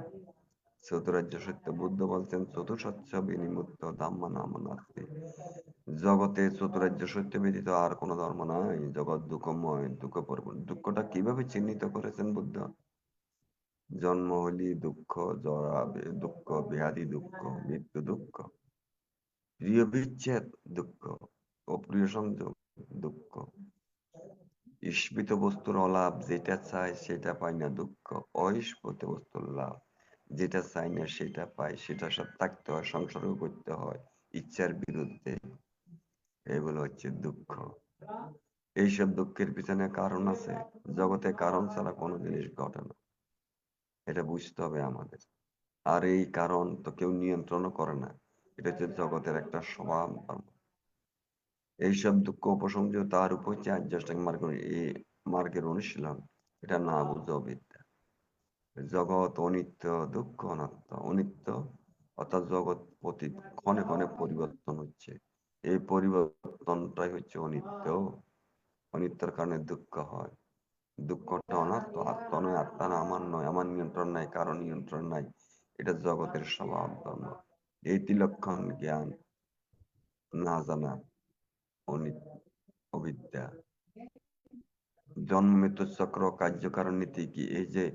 চতুরার্য সত্য, বুদ্ধ বলছেন চতুসত্য বিনিমুক্ত ধাম্মা নাম নাস্তি। জগতে চতুরার্য সত্য ব্যতীত আর কোনো ধর্ম নাই, জগৎ দুঃখময়, দুঃখ পরিপূর্ণ। দুঃখটা কিভাবে চিহ্নিত করেছেন বুদ্ধ? জন্ম হলি দুঃখ, জরা দুঃখ, ব্যাধি দুঃখ, মৃত্যু দুঃখ, প্রিয় বিচ্ছেদ দুঃখ, অপ্রিয় সংযোগ দুঃখ, ঈপ্সিত বস্তুর অলাভ, যেটা চাই সেটা পাই না দুঃখ, অঈপ্সিত বস্তুর লাভ, যেটা চাই না সেটা পাই, সেটা সব থাকতে হয়, সংসর্গ করতে হয়, ইচ্ছার বিরুদ্ধে, এগুলো হচ্ছে দুঃখ। এইসব দুঃখের পিছনে কারণ আছে, জগতে কারণ ছাড়া কোনো জিনিস ঘটে না, এটা বুঝতে হবে আমাদের। আর এই কারণ তো কেউ নিয়ন্ত্রণও করে না, এটা হচ্ছে জগতের একটা স্বভাব ধর্ম। এইসব দুঃখ উপসংযোগ তার উপর হচ্ছে আর্যষ্টাঙ্গ মার্গের অনুশীলন, এটা না বুঝো বিদ্যা। জগৎ অনিত্য, দুঃখ অনাত্ম। অনিত্য অর্থাৎ জগৎ প্রতি ক্ষণে ক্ষণে পরিবর্তন হচ্ছে, এই পরিবর্তনটাই হচ্ছে অনিত্য। অনিত্যর কারণে দুঃখ হয়। দুঃখটা অনাত্ম, আত্ম নয়, আত্মা না, আমার নয়, আমার নিয়ন্ত্রণ নাই, কারো নিয়ন্ত্রণ নাই, এটা জগতের স্বভাব ধর্ম। এই তিলক্ষণ জ্ঞান না জানা অবিদ্যা। জন্ম মৃত্যু চক্র, কার্যকারণ নীতি কি, এই যে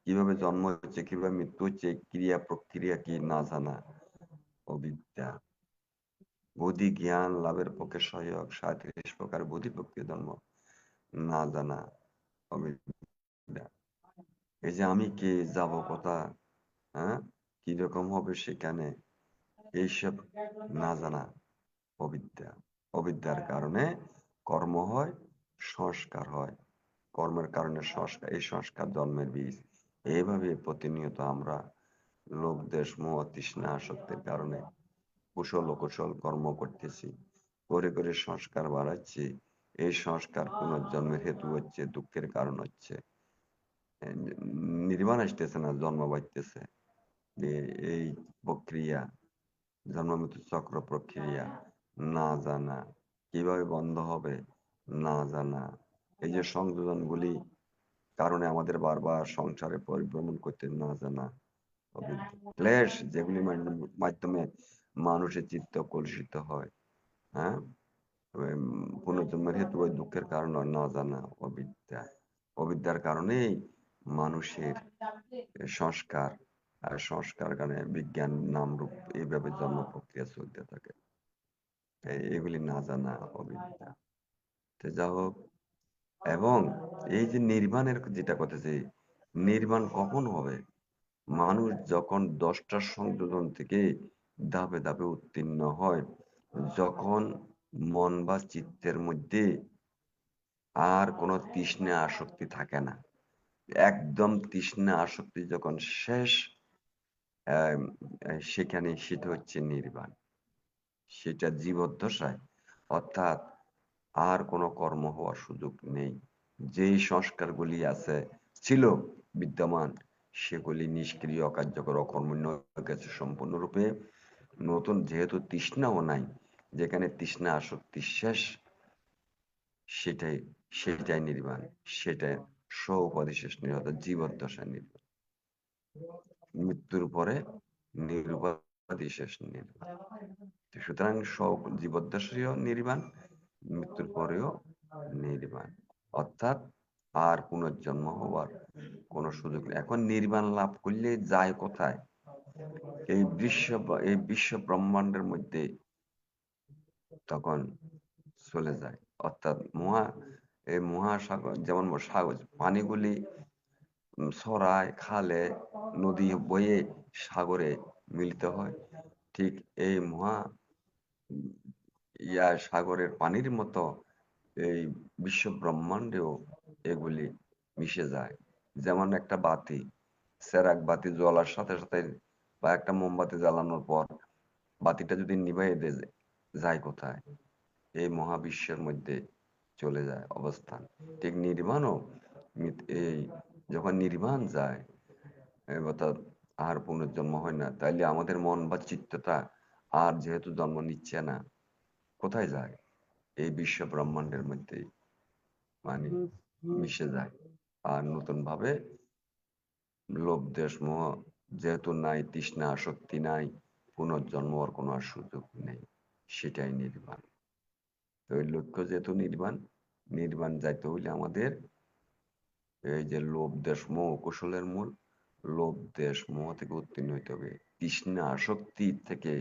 কিভাবে জন্ম হচ্ছে, কিভাবে মৃত্যু হচ্ছে, ক্রিয়া প্রক্রিয়া কি না জানা অবিদ্যা। বুদ্ধি জ্ঞান লাভের পক্ষে সহায়ক 37 প্রকার বুদ্ধি প্রক্রিয়া জন্ম না জানা অবিদ্যা। এই যে আমি কে, যাব কোথা, হ্যাঁ, কিরকম হবে সেখানে, এইসব না জানা অবিদ্যা। অবিদ্যার কারণে কর্ম হয়, সংস্কার হয়, কর্মের কারণে সংস্কার, এই সংস্কার জন্মের বীজ। এইভাবে প্রতিনিয়ত আমরা লোভ দেশ মোহ তৃষ্ণা আসক্তির কারণে কুশল অকুশল কর্ম করতেছি, করে করে সংস্কার বাড়াচ্ছি। এই সংস্কার পুনর্জন্মের হেতু হচ্ছে, দুঃখের কারণ হচ্ছে। নির্বাণ আসতেছে না, জন্ম বাড়তেছে। এই প্রক্রিয়া, জন্ম মৃত্যু চক্র প্রক্রিয়া না জানা, কিভাবে বন্ধ হবে না জানা। এই যে সংযোজনগুলি কারণে আমাদের বারবার সংসারে পরিভ্রমণ করতে না জানা ক্লেশ, যেগুলি মাধ্যমে মানুষের চিত্ত কলুষিত হয়, হ্যাঁ, পুনর্জন্মের হেতু ওই দুঃখের কারণ না জানা অবিদ্যা। অবিদ্যার কারণেই মানুষের সংস্কার, আর সংস্কার কারণে বিজ্ঞান নামরূপ এইভাবে জন্ম প্রক্রিয়া চলতে থাকে। এগুলি না জানা অবিদ্যা। তো যা হোক, এবং এই যে নির্বাণের যেটা কথা, যে নির্বাণ কখন হবে, মানুষ যখন 10টা সংযোজন থেকে ধাপে ধাপে উত্তীর্ণ হয়, যখন মন বা চিত্তের মধ্যে আর কোনো তৃষ্ণা আসক্তি থাকে না, একদম তৃষ্ণা আসক্তি যখন শেষ, সেখানে সেটা হচ্ছে নির্বাণ। সেটা জীবদ্দশায়, অর্থাৎ আর কোনো কর্ম হওয়ার সুযোগ নেই। যেই সংস্কারগুলি আছে, ছিল বিদ্যমান, সেগুলি নিষ্ক্রিয়, অকার্যকর, অকর্মণ্য হয়ে গেছে সম্পূর্ণরূপে। নতুন যেহেতু তৃষ্ণাও নাই, যেখানে তৃষ্ণা আসক্তি শেষ, সেটাই নির্বাণ, সেটাই স্ব-উপাধি শেষ নির্বাণ, জীবদ্দশা নির্বাণ। মৃত্যুর পরে নিরুপাধি শেষ নির্বাণ। সুতরাং জীবদ্দশায় নির্বাণ, মৃত্যুর পরেও নির্বাণ, অর্থাৎ আর পুনর্জন্ম হওয়ার কোনো সুযোগ নেই। এখন নির্বাণ লাভ করলে যায় কোথায়? এই বিশ্ব ব্রহ্মাণ্ডের মধ্যে তখন চলে যায়, অর্থাৎ এই মহাসাগর, যেমন সাগর পানিগুলি ছড়ায়, খালে, নদী বয়ে সাগরে মিলিত হয়, ঠিক এই সাগরের পানির মতো এই বিশ্ব ব্রহ্মাণ্ডেও এগুলি মিশে যায়। যেমন একটা বাতি, সেরাক বাতি জ্বলার সাথে সাথে, বা একটা মোমবাতি জ্বালানোর পর বাতিটা যদি নিভাইয়ে যায় কোথায়? এই মহাবিশ্বের মধ্যে চলে যায় অবস্থান। ঠিক নির্বাণও, এই যখন নির্বাণ যায়, অর্থাৎ আর পুনর্জন্ম হয় না, তাইলে আমাদের মন বা চিত্তটা আর যেহেতু জন্ম নিচ্ছে না, কোথায় যায়? এই বিশ্ব ব্রহ্মাণ্ডের মধ্যে মানে মিশে যায়। আর নতুন ভাবে লোভ দেশ মোহ যেহেতু নাই, তৃষ্ণা আসক্তি নাই, পুনর্জন্ম হওয়ার কোনো আর সুযোগ নেই, সেটাই নির্বাণ। তো ওই লক্ষ্য যেহেতু নির্বাণ, নির্বাণ যাইতে হইলে আমাদের এই যে লোভ দেশ মোহ কৌশলের মূল, লোভ দেশ মোহ থেকে উত্তীর্ণ হইতে হবে, তৃষ্ণা আসক্তি থেকে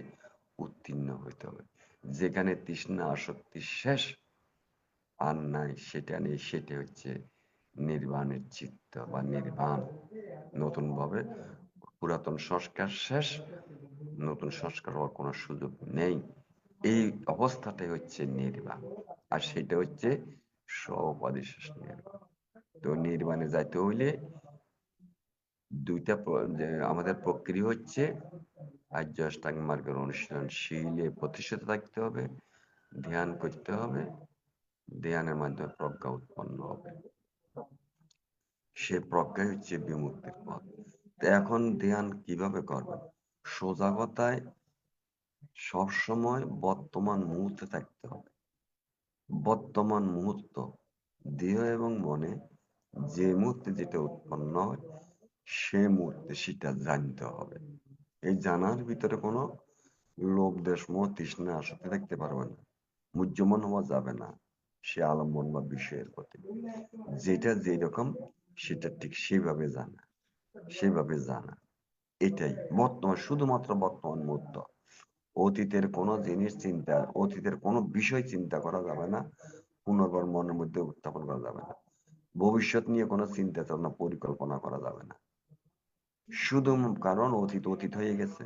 উত্তীর্ণ হইতে হবে। যেখানে তৃষ্ণা আসক্তি শেষ, আর নাই, সেটা নেই, সেটা হচ্ছে নির্বাণের চিত্ত বা নির্বাণ। নতুন ভাবে পুরাতন সংস্কার শেষ, নতুন সংস্কার হওয়ার কোনো সুযোগ নেই। এই অবস্থাটাই হচ্ছে নির্বাণ, আর সেটা হচ্ছে স্ব-উপাধিশেষ নির্বাণ। তো নির্বাণে যাইতে হইলে যে আমাদের প্রক্রিয়া হচ্ছে আর্য অষ্টাঙ্গ মার্গের অনুশীলন, শীলে প্রতিষ্ঠিত থাকতে হবে, ধ্যান করতে হবে, ধ্যানের মাধ্যমে প্রজ্ঞা উৎপন্ন হবে, সে প্রজ্ঞা হচ্ছে বিমুক্তির পথ। তো এখন ধ্যান কিভাবে করবেন? সোজা কথায় সবসময় বর্তমান মুহূর্তে থাকতে হবে। বর্তমান মুহূর্ত দেহ এবং মনে যে মুহূর্তে যেটা উৎপন্ন হয় সে মুহূর্তে সেটা জানতে হবে। এই জানার ভিতরে কোনো লোভ, দেশ, মোহ, তৃষ্ণা, আসক্তি থাকতে পারবে না, মুহ্যমান হওয়া যাবে না সে আলম্বন বা বিষয়ের প্রতি। যেটা যেরকম সেটা ঠিক সেভাবে জানা, এটাই বর্তমান, শুধুমাত্র বর্তমান মুহূর্ত। অতীতের কোনো জিনিস চিন্তা, অতীতের কোনো বিষয় চিন্তা করা যাবে না, পুনর্বার মনের মধ্যে উত্থাপন করা যাবে না। ভবিষ্যৎ নিয়ে কোনো চিন্তা চেতনা পরিকল্পনা করা যাবে না, শুধু কারণ অতীত অতীত হয়ে গেছে,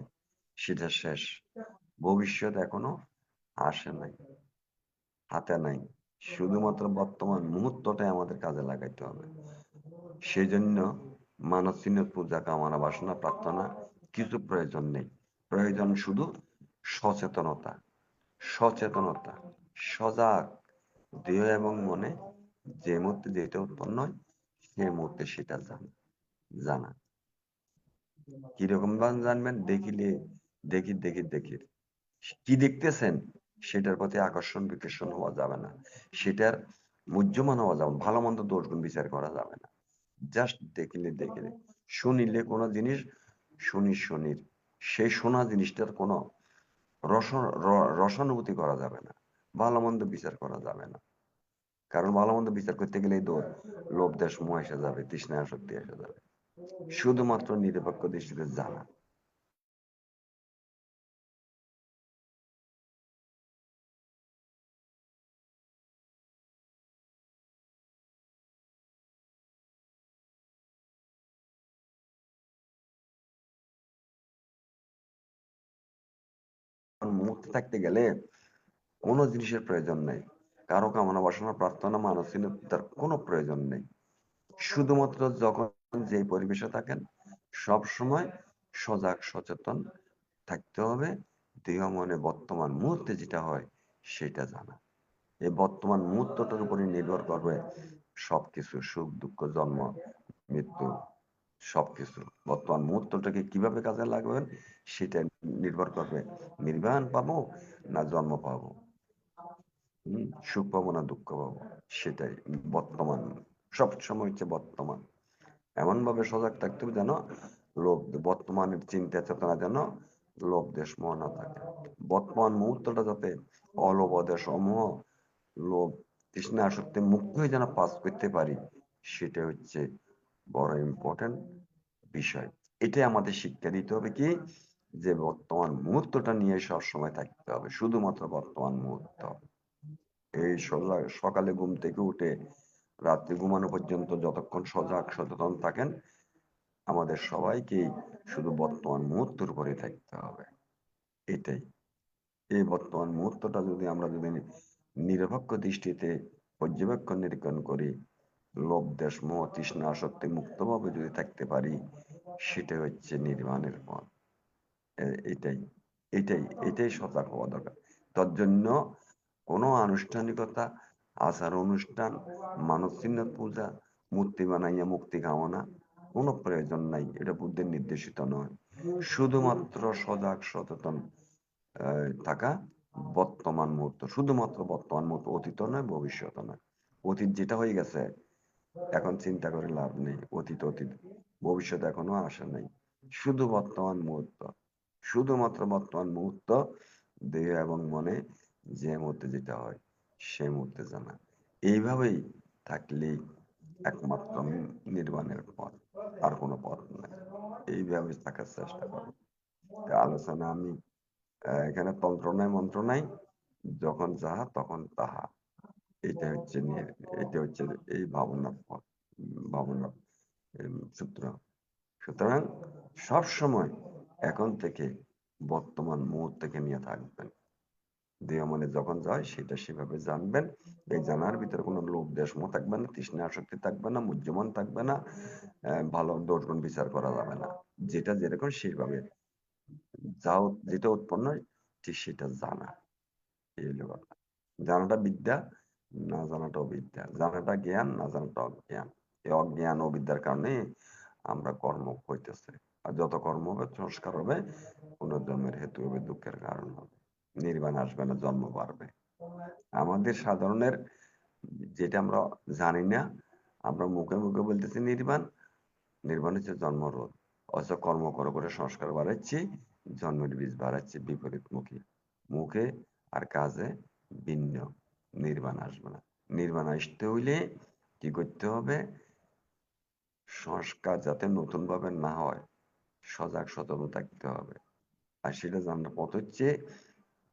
সেটা শেষ। ভবিষ্যৎ এখনো আসে নাই, হাতে নাই, শুধুমাত্র বর্তমান মুহূর্তটাই আমাদের কাজে লাগাইতে হবে। সেই জন্য মানব চিহ্নের পূজা, কামনা, বাসনা, প্রার্থনা কিছু প্রয়োজন নেই। প্রয়োজন শুধু সচেতনতা, সচেতনতা, সজাগ দেহ এবং মনে যে মুহূর্তে যেটা উৎপন্ন হয় সে মুহূর্তে সেটা জানা। কিরকম ভাবে জানবেন? দেখি কি দেখতেছেন সেটার প্রতি আকর্ষণ বিকর্ষণ হওয়া যাবে না, সেটার মুহ্যমান হওয়া যাবে না, ভালো মন্দ দোষ গুণ বিচার করা যাবে না। জাস্ট দেখিলে, শুনিলে কোনো জিনিস শনির সেই শোনা জিনিসটার কোনো রসানুভূতি করা যাবে না, ভালো মন্দ বিচার করা যাবে না। কারণ ভালো মন্দ বিচার করতে গেলেই লোভ, দেশ, মোহ এসে যাবে, তৃষ্ণা, আসক্তি এসে যাবে। শুধুমাত্র নিরপেক্ষ দৃষ্টিতে জানা। মুহূর্তে থাকতে গেলে কোনো জিনিসের প্রয়োজন নেই, কারো কামনা বাসনা প্রার্থনা মানসিকতার কোনো প্রয়োজন নেই। শুধুমাত্র যখন যে পরিবেশে থাকেন সব সময় সজাগ সচেতন থাকতে হবে, দেহ মনে বর্তমান মুহূর্তে যেটা হয় সেটা জানা। এই বর্তমান মুহূর্তটার উপরে নির্ভর করবে সবকিছু, সুখ দুঃখ, জন্ম মৃত্যু, সবকিছু। বর্তমান মুহূর্তটাকে কিভাবে কাজে লাগবেন সেটা নির্ভর করবে নির্বাণ পাবো না জন্ম পাবো, সুখ পাবো না দুঃখ পাবো, সেটাই বর্তমান। সব সময় হচ্ছে বর্তমান। এমন ভাবে সজাগ থাকতে হবে যেন বর্তমানের চিন্তা চেতনা যেন লোভ, দেশ, মোহ না থাকে। বর্তমান মুহূর্তটা যাতে অলোভ, দেশ, অমোহ, লোভ, তৃষ্ণা, আসক্তি মুক্ত হয়ে যেন পাস করতে পারি, সেটা হচ্ছে বড় ইম্পর্টেন্ট বিষয়। এটাই আমাদের শিক্ষা দিতে হবে, কি যে বর্তমান মুহূর্তটা নিয়ে সবসময় থাকতে হবে, শুধুমাত্র বর্তমান মুহূর্ত। এই সকালে ঘুম থেকে উঠে রাত্রি ঘুমানো পর্যন্ত যতক্ষণ সজাগ সচেতন থাকেন, আমাদের সবাইকেই শুধু বর্তমান মুহূর্তের উপরে থাকতে হবে। এটাই, এই বর্তমান মুহূর্তটা আমরা যদি নিরপেক্ষ দৃষ্টিতে পর্যবেক্ষণ নিরীক্ষণ করি, লোভ, দেশ, মোহ, তৃষ্ণা, আসক্তি মুক্তভাবে যদি থাকতে পারি, সেটা হচ্ছে নির্বাণের পথ। এটাই এটাই এটাই সজাগ হওয়া দরকার। তার জন্য কোনো আনুষ্ঠানিকতা, আচার অনুষ্ঠান, মানব চিহ্ন পূজা, মূর্তি বানাইয়া মুক্তি কামনা কোনো প্রয়োজন নাই, এটা বুদ্ধের নির্দেশিত নয়। শুধুমাত্র সজাগ সচেতন থাকা, বর্তমান মুহূর্ত, শুধুমাত্র বর্তমান মুহূর্ত, অতীত নয়, ভবিষ্যৎ নয়। অতীত যেটা হয়ে গেছে এখন চিন্তা করে লাভ নেই, অতীত অতীত, ভবিষ্যৎ এখনো আসে নাই, শুধু বর্তমান মুহূর্ত, শুধুমাত্র বর্তমান মুহূর্ত, দেহ এবং মনে যে মুহূর্তে যেটা হয় সেই মুহূর্তে জানা। এইভাবেই থাকলেই একমাত্র নির্বাণের পথ, আর কোনো পথ নাই। এইভাবে থাকার চেষ্টা করো। আলোচনা আমি এখানে তন্ত্র নাই, মন্ত্র নাই, যখন যাহা তখন তাহা, এটা হচ্ছে এটা হচ্ছে এই ভাবনার পথ, ভাবনার সূত্র। সুতরাং সব সময় এখন থেকে বর্তমান মুহূর্তকে নিয়ে থাকবেন। দেহ মনে যখন যায় সেটা সেভাবে জানবেন। এই জানার ভিতরে কোনো লোভ দেশ মোহ থাকবে না, তৃষ্ণা আসক্তি থাকবে না, মুহ্যমান থাকবে না, ভালো দোষ গুণ বিচার করা যাবে না। যেটা যেরকম সেভাবে যাও, যেটা উৎপন্ন হয় ঠিক সেটা জানা। এই হলো কথা। জানাটা বিদ্যা, না জানাটা অবিদ্যা। জানাটা জ্ঞান, না জানাটা অজ্ঞান। এই অজ্ঞান অবিদ্যার কারণে আমরা কর্ম হইতেছে। আর যত কর্ম হবে সংস্কার হবে, পুনর্জন্মের হেতু হবে, দুঃখের কারণ হবে, নির্বাণ আসবে না, জন্ম বাড়বে। আমাদের সাধারণের যেটা আমরা জানি না, আমরা মুখে মুখে বলতেছি নির্বাণ। নির্বাণ হচ্ছে জন্মরোধ, অথচ কর্ম করে করে সংস্কার বাড়াচ্ছি, জন্মের বীজ বাড়াচ্ছি বিপরীতমুখী। মুখে আর কাজে ভিন্ন। নির্বাণ আসবে না। নির্বাণ আসতে হইলে কি করতে হবে? সংস্কার যাতে নতুন ভাবে না হয়, সজাগ সতর্ক থাকতে হবে। আর সেটা জানার পথ হচ্ছে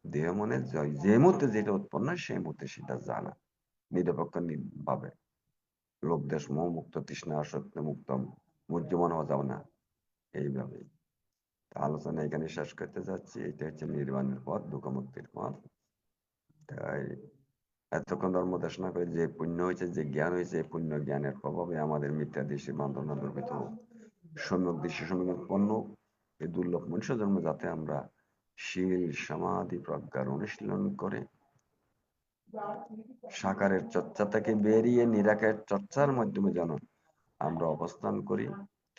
দেহ মনে যে মুহূর্তে যেটা উৎপন্ন হয় সেই মুহূর্তে সেটা জানা, নিরপেক্ষ ভাবে। লোভ দেশ মোহ মুক্ত, তৃষ্ণা আসক্তি মুক্ত, মুহ্যমান হওয়া যাবে না। এইভাবেই আলোচনা এখানে শেষ করতে যাচ্ছি। এটা হচ্ছে নির্বাণের পথ, দুঃখ মুক্তির পথ। তাই এতক্ষণ ধর্ম দেশনা করে যে পুণ্য হয়েছে, যে জ্ঞান হয়েছে, এই পুণ্য জ্ঞানের প্রভাবে আমাদের মিথ্যা দৃষ্টি বন্ধনা দুর্বৃত হোক, সম্যক দৃষ্টি সম্যক উৎপন্ন হোক। এই দুর্লভ মনুষ্য জন্ম যাতে আমরা শীল সমাধি প্রজ্ঞার অনুশীলন করে সাকারের চর্চা থেকে বেরিয়ে নিরাকারের চর্চার মাধ্যমে যেন আমরা অবস্থান করি,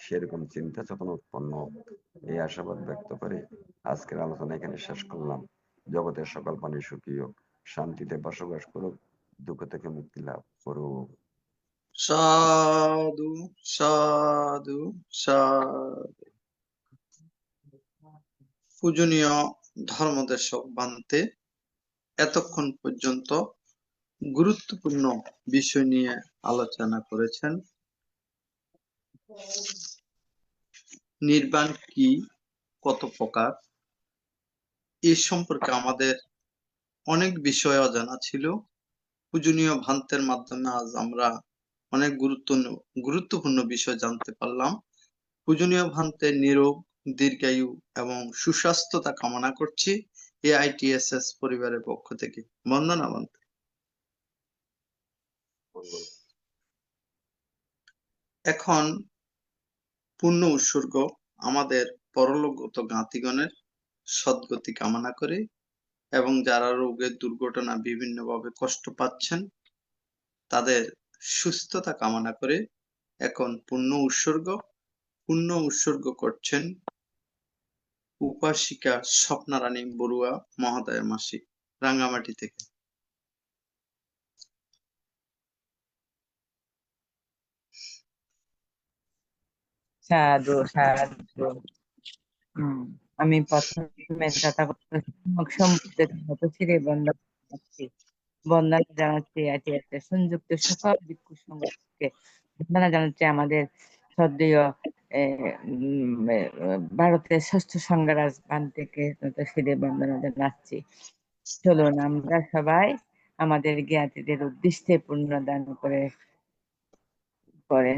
সেরকম চিন্তা চেতনা উৎপন্ন হোক, এই আশাবাদ ব্যক্ত করে আজকের আলোচনা এখানে শেষ করলাম। জগতের সকল প্রাণী সুখী হোক, শান্তিতে বসবাস করুক, দুঃখ থেকে মুক্তি লাভ করুক। সাধু সাধু সাধু। পূজনীয় ধর্মদেশক বান্তে এতক্ষণ পর্যন্ত গুরুত্বপূর্ণ বিষয় নিয়ে আলোচনা করেছেন। নির্বাণ কি, কত প্রকার, এ সম্পর্কে আমাদের অনেক বিষয় অজানা ছিল। পূজনীয় ভান্তের মাধ্যমে আজ আমরা অনেক গুরুত্বপূর্ণ বিষয় জানতে পারলাম। পূজনীয় ভান্তের নিরোগ, দীর্ঘায়ু এবং সুস্বাস্থ্যতা কামনা করছি AITSS পরিবারের পক্ষ থেকে। বন্দনা ভান্ত। এখন পূর্ণ উৎসর্গ আমাদের পরলোকগত জ্ঞাতিগণের সদ্গতি কামনা করে এবং যারা রোগের দুর্ঘটনা বিভিন্নভাবে কষ্ট পাচ্ছেন তাদের সুস্থতা কামনা করে এখন পূর্ণ উৎসর্গ করছেন উপাসিকা স্বপ্নারানী বড়ুয়া মহোদয়া মাসি, রাঙ্গামাটি থেকে। সাধু সাধু। আমি প্রথমে তথাগত সম্পর্কে বন্দনা জানাচ্ছি। বন্দনা জানাচ্ছি আচার্য সংযুক্ত সকল ভিক্ষু সংঘকে বন্দনা জানাচ্ছি। আমাদের শ্রদ্ধেয় ভারতের ষষ্ঠ সংঘরাজ থেকে শিরে বন্দনা জানাচ্ছি। চলুন আমরা সবাই আমাদের জ্ঞাতিদের উদ্দেশ্যে পুণ্যদান করে করে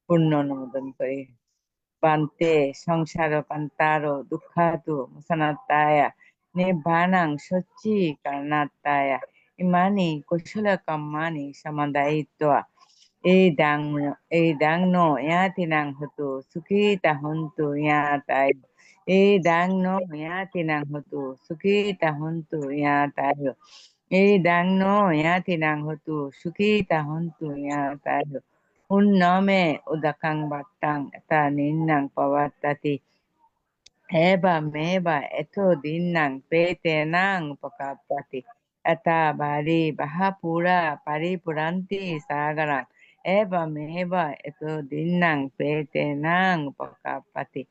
পুণ্য অনুমোদন করি। Bante samsara pantaro dukkhato musanataya nibbānaṃ sochi karanataya imani kusala kammani samadhayitva edang no yatinang hotu sukhita hontu yatayo edang no yatinang hotu sukhita hontu yatayo edang no yatinang hotu sukhita hontu yatayo Unname udakang batang ta ninnang pawattati eba meba eto dinnang pete nang pakapati ata bari bahapura paripuranti sagarang eba meba eto dinnang pete nang pakapati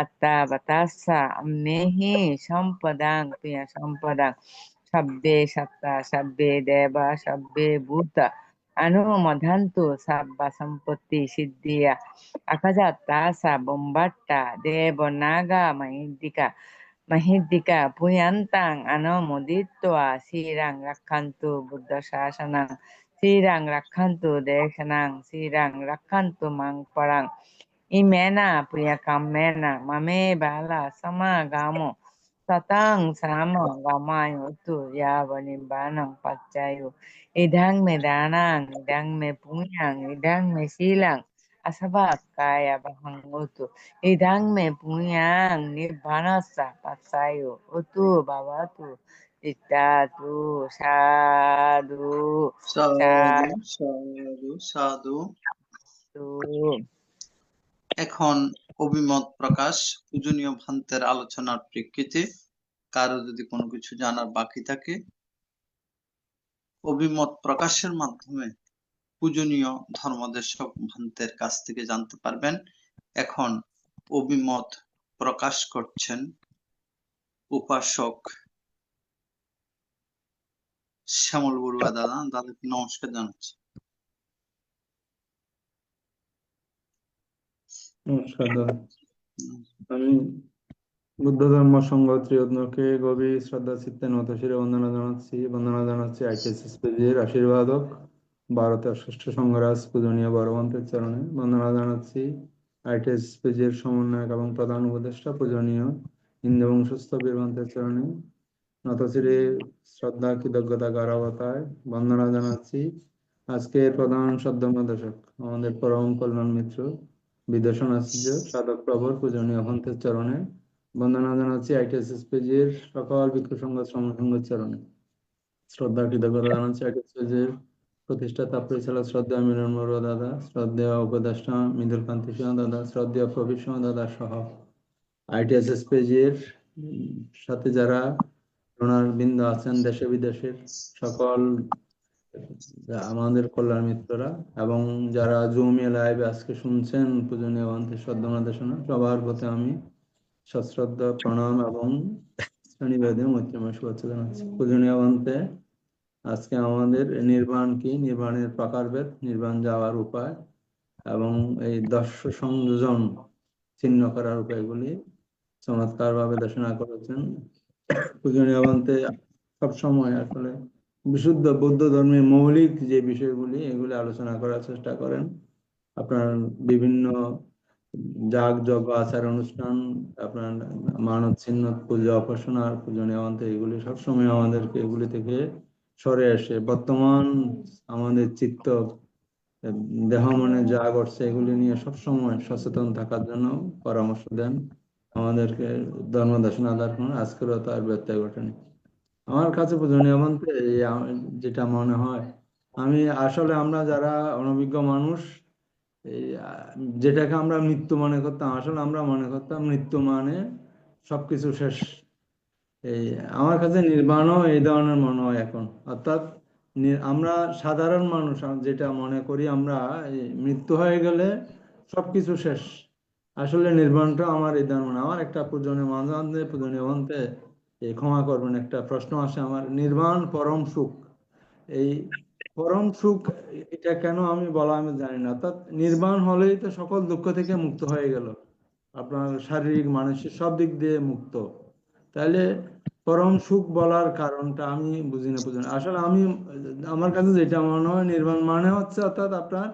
atta batassa ammehi sampadang piya sampadang sabbe satta sabbe deva sabbe bhuta अनुमोदन्तु sabba sampatti siddhya akajatasa bombatta devo naga mahidika puyantang anumoditva sirang rakhantu buddha shasanang sirang rakhantu deshanang sirang rakhantu mang parang imena puya kammena mame bala sama gamo Satang sama gamay utu ya banimbanang paccayo. Idang me danang, idang me punyang, idang me silang. Asabak kaya bahang utu. Idang me punyang nibbanasa paccayo. Utu babatu. Itatu sadu সাধু সাধু সাধু। sadu. এখন অভিমত প্রকাশ পূজনীয় ভান্তের আলোচনার প্রেক্ষিতে কারো যদি কোনো কিছু জানার বাকি থাকে অভিমত প্রকাশের মাধ্যমে পূজনীয় ধর্মদেশক ভান্তের কাছ থেকে জানতে পারবেন। এখন অভিমত প্রকাশ করছেন উপাসক শ্যামল বড়ুয়া দাদা। দাদাকে নমস্কার জানাচ্ছি। নমস্কার দাদা। আমি বুদ্ধ ধর্ম সংঘ ত্রিয়ত্নকে গভীর শ্রদ্ধা চিত্তে নত শিরে বন্দনা জানাচ্ছি ITSS পেজের আশীর্বাদক ভারতের ষষ্ঠ সংঘরাজ পূজনীয় বড়বন্তের চরণে বন্দনা জানাচ্ছি ITSS পেজের সমন্বয়ক এবং প্রধান উপদেষ্টা পূজনীয় হিন্দু বংশস্থ বীরবন্তের চরণে নত শিরে শ্রদ্ধা কৃতজ্ঞতা গারাবতায় বন্দনা জানাচ্ছি আজকের প্রধান শ্রদ্ধামদর্শক আমাদের পরম কল্যাণ মিত্র বিদর্শনাচার্য সাধক প্রভুর পূজনীয় ভন্তের চরণে বন্দনা জানাচ্ছি ITSS পেজের সকল ভিক্ষু সংঘ শ্রমসংঘের চরণে শ্রদ্ধা কৃতজ্ঞতা জানাচ্ছি ITSS পেজের প্রতিষ্ঠাতা পরিচালক শ্রদ্ধেয় মিলন বড়ুয়া দাদা, শ্রদ্ধেয় উপদেষ্টা মৃদুল কান্তি সিংহ দাদা, শ্রদ্ধেয় প্রবীর সিংহ দাদা সহ ITSS পেজের সাথে যারা ডোনার বৃন্দ আছেন দেশে বিদেশের সকল আমাদের কল্যাণ মিত্ররা এবং যারা জুমে লাইভে আজকে শুনছেন পূজনীয় ভন্তের শ্রদ্ধামাদেশনা সবার প্রতি আমি সশ্রদ্ধ প্রণাম এবং শ্রেণীভেদে মৈত্রীময় শুভেচ্ছা জানাচ্ছি। পূজনীয় ভন্তে আজকে আমাদের নির্বাণ কি, নির্বাণের প্রকারভেদ, নির্বাণ যাওয়ার উপায় এবং এই দর্শ সংযোজন ছিন্ন করার উপায়গুলি চমৎকার ভাবে দেশনা করেছেন। পূজনীয় ভন্তে সবসময় আসলে বিশুদ্ধ বৌদ্ধ ধর্মের মৌলিক যে বিষয়গুলি এগুলি আলোচনা করার চেষ্টা করেন। আপনার বিভিন্ন যাগ যজ্ঞ আচার অনুষ্ঠান, আপনার মানত চিহ্ন পূজা উপাসনার পূজনীয় ভন্তে এগুলি সবসময় আমাদেরকে এগুলি থেকে সরে আসে বর্তমান আমাদের চিত্ত দেহ মনে যা ঘটছে এগুলি নিয়ে সবসময় সচেতন থাকার জন্য পরামর্শ দেন আমাদেরকে ধর্মদর্শন আদার করেন। আজকেরও তার ব্যত্যয় ঘটেনি। আমার কাছে পূজনীয় ভন্তে যেটা মনে হয় আসলে আমরা যারা অনভিজ্ঞ মানুষ এই যেটাকে আমরা মৃত্যু মনে করতাম আসলে আমরা মনে করতাম মৃত্যু মানে সবকিছু শেষ। এই আমার কাছে নির্বাণও এই ধরনের মনে হয় এখন, অর্থাৎ আমরা সাধারণ মানুষ যেটা মনে করি আমরা মৃত্যু হয়ে গেলে সবকিছু শেষ। আসলে নির্বাণটা আমার এই ধরনের আমার একটা পূজনীয় মাঝে পূজনীয় ভন্তে ক্ষমা করবেন একটা প্রশ্ন আসে আমার, নির্বাণ পরম সুখ, এই পরম সুখ এটা কেন আমি বলা আমি জানি না। অর্থাৎ নির্বাণ হলেই তো সকল দুঃখ থেকে মুক্ত হয়ে গেল, আপনার শারীরিক মানসিক সব দিক দিয়ে মুক্ত। তাহলে পরম সুখ বলার কারণটা আমি বুঝি না। আসলে আমার কাছে যেটা মনে হয় নির্বাণ মানে হচ্ছে অর্থাৎ আপনার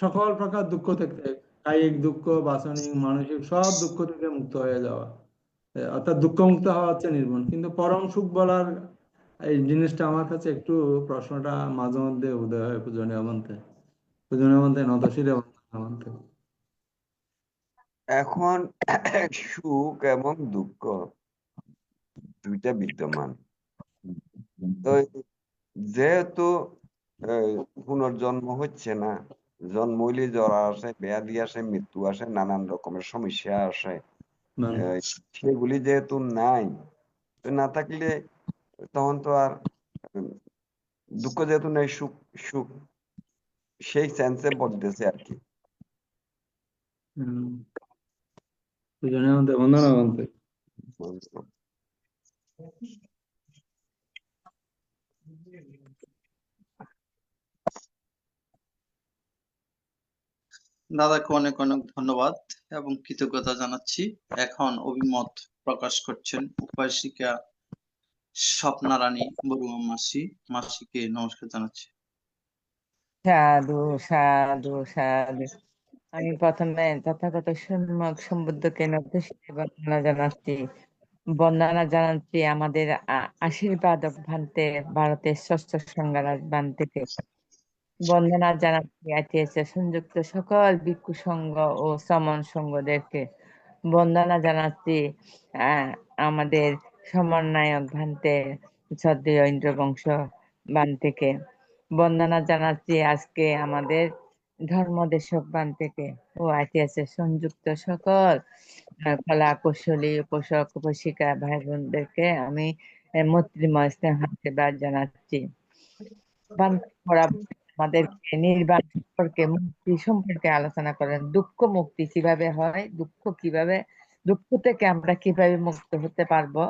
সকল প্রকার দুঃখ থেকে, কায়িক দুঃখ, বাসনিক, মানসিক সব দুঃখ থেকে মুক্ত হয়ে যাওয়া, অর্থাৎ দুঃখ মুক্ত হওয়া হচ্ছে নির্বাণ। কিন্তু পরম সুখ বলার এই জিনিসটা আমার কাছে একটু প্রশ্নটা মাঝে মধ্যে উদয় হয় পূজনীয় ভন্তে নতশিরে ভন্তে। এখন সুখ এবং দুঃখ দুইটা বিদ্যমান। তো যেহেতু পুনর্জন্ম হচ্ছে না, জন্ম হইলে জ্বর আসে, ব্যাধি আসে, মৃত্যু আসে, নানান রকমের সমস্যা আসে, সেগুলি যেহেতু নাই, তো না থাকলে তখন তো আর দুঃখ যেহেতু নেই, সুখ সুখ সেই সেন্সে বলতেছে আর কি। পূজনীয় ভন্তে বন্দনা ভন্তে। দাদাকে অনেক অনেক ধন্যবাদ এবং কৃতজ্ঞতা জানাচ্ছি। এখন অভিমত প্রকাশ করছেন উপাসিকা স্বপ্নারানী বড়ুয়া মাসি। মাসিকে নমস্কার জানাচ্ছি। সাধু সাধু সাধু। আমি প্রথমে তথাগত সম্যক সম্বুদ্ধকে নতশিরে বন্দনা জানাচ্ছি। বন্দনা জানাচ্ছি আমাদের আশীর্বাদক ভান্তে ভারতের ষষ্ঠ সংঘরাজ বান থেকে। বন্দনা জানাচ্ছি আইটিএস সংযুক্ত সকল ভিক্ষু সংঘ ও শ্রমণ সংঘদেরকে। বন্দনা জানাচ্ছি আমাদের সমন্বয়ক ভান্তে শ্রদ্ধেয় ইন্দ্রবংশ বান থেকে। বন্দনা জানাচ্ছি আজকে আমাদের ধর্মদেশক বান থেকে ও আইটিএস সংযুক্ত সকল কলা কুশলী উপাসক উপাসিকা ভাই বোনদেরকে আমি মৈত্রীময় স্নেহ আশীর্বাদ জানাচ্ছি। আমাদেরকে নির্বাণ সম্পর্কে মুক্তি সম্পর্কে আলোচনা করেন। দুঃখ মুক্তি কিভাবে হয়, দুঃখ থেকে আমরা কিভাবে মুক্ত হতে পারবো,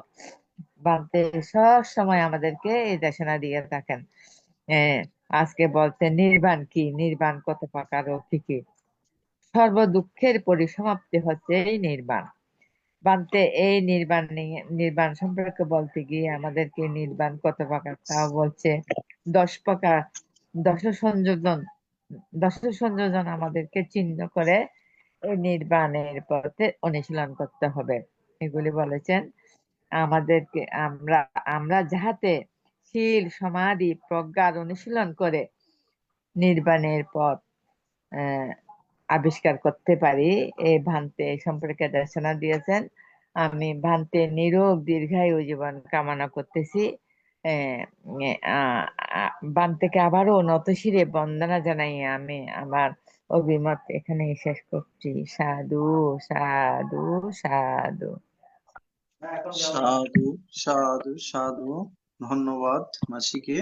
বান্তে সব সময় আমাদেরকে এই দেশনা দিয়ে থাকেন। আজকে বলতে নির্বাণ কি, নির্বাণ কত প্রকার ও কি কি। সর্ব দুঃখের পরিসমাপ্তি হচ্ছে এই নির্বাণ। বান্তে এই নির্বাণ সম্পর্কে বলতে গিয়ে আমাদেরকে নির্বাণ কত প্রকার তাও বলছে 10 প্রকার। দশ সংযোজন আমাদেরকে চিহ্ন করে এই নির্বাণের পথে অনুশীলন করতে হবে, এগুলি বলেছেন আমাদেরকে। আমরা যাহাতে শীল সমাধি প্রজ্ঞার অনুশীলন করে নির্বাণের পথ আবিষ্কার করতে পারি, এই ভান্তে সম্পর্কে দেশনা দিয়েছেন। আমি ভান্তে নিরোগ দীর্ঘায়ু জীবন কামনা করতেছি। বান থেকে আবারও নতশিরে বন্দনা জানাই আমি আমার অভিমত এখানে শেষ করছি। সাধু সাধু সাধু। সাধু সাধু সাধু, ধন্যবাদ মাসিকে।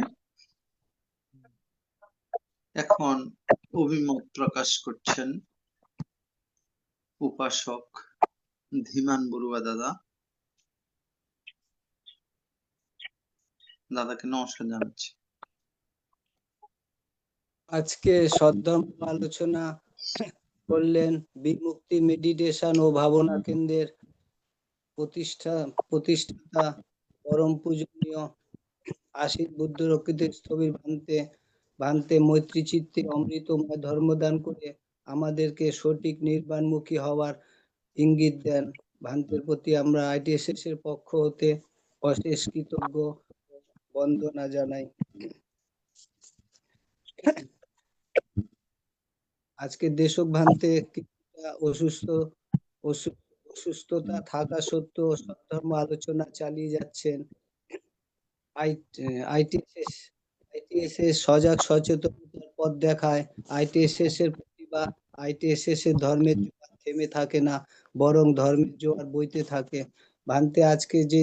এখন অভিমত প্রকাশ করছেন উপাসক ধীমান বড়ুয়া দাদা। দাদাকে নমস্কার জানাচ্ছি। আজকে সদ্ধর্ম আলোচনা করলেন বিমুক্তি মেডিটেশন ও ভাবনা কেন্দ্রের প্রতিষ্ঠাতা পরম পূজনীয় আশীষ বুদ্ধ রক্ষিতের স্থবির ভান্তে মৈত্রী চিত্তে অমৃতময় ধর্মদান করে আমাদেরকে সঠিক নির্বাণমুখী হওয়ার ইঙ্গিত দেন। ভান্তের প্রতি আমরা আইটিএসএস এর পক্ষ হতে অশেষ কৃতজ্ঞ বন্দনা জানাই। আজকে দেশক ভান্তে অসুস্থতা থাকা সত্ত্বেও সদ্ধর্ম আলোচনা চালিয়ে যাচ্ছেন। আইটিএসএস সজাগ সচেতনতার পথ দেখায়। আইটিএসএস এর প্রতিভা, আইটিএসএস এর ধর্মের জোয়ার থেমে থাকে না, বরং ধর্মের জোয়ার বইতে থাকে। ভান্তে আজকে যে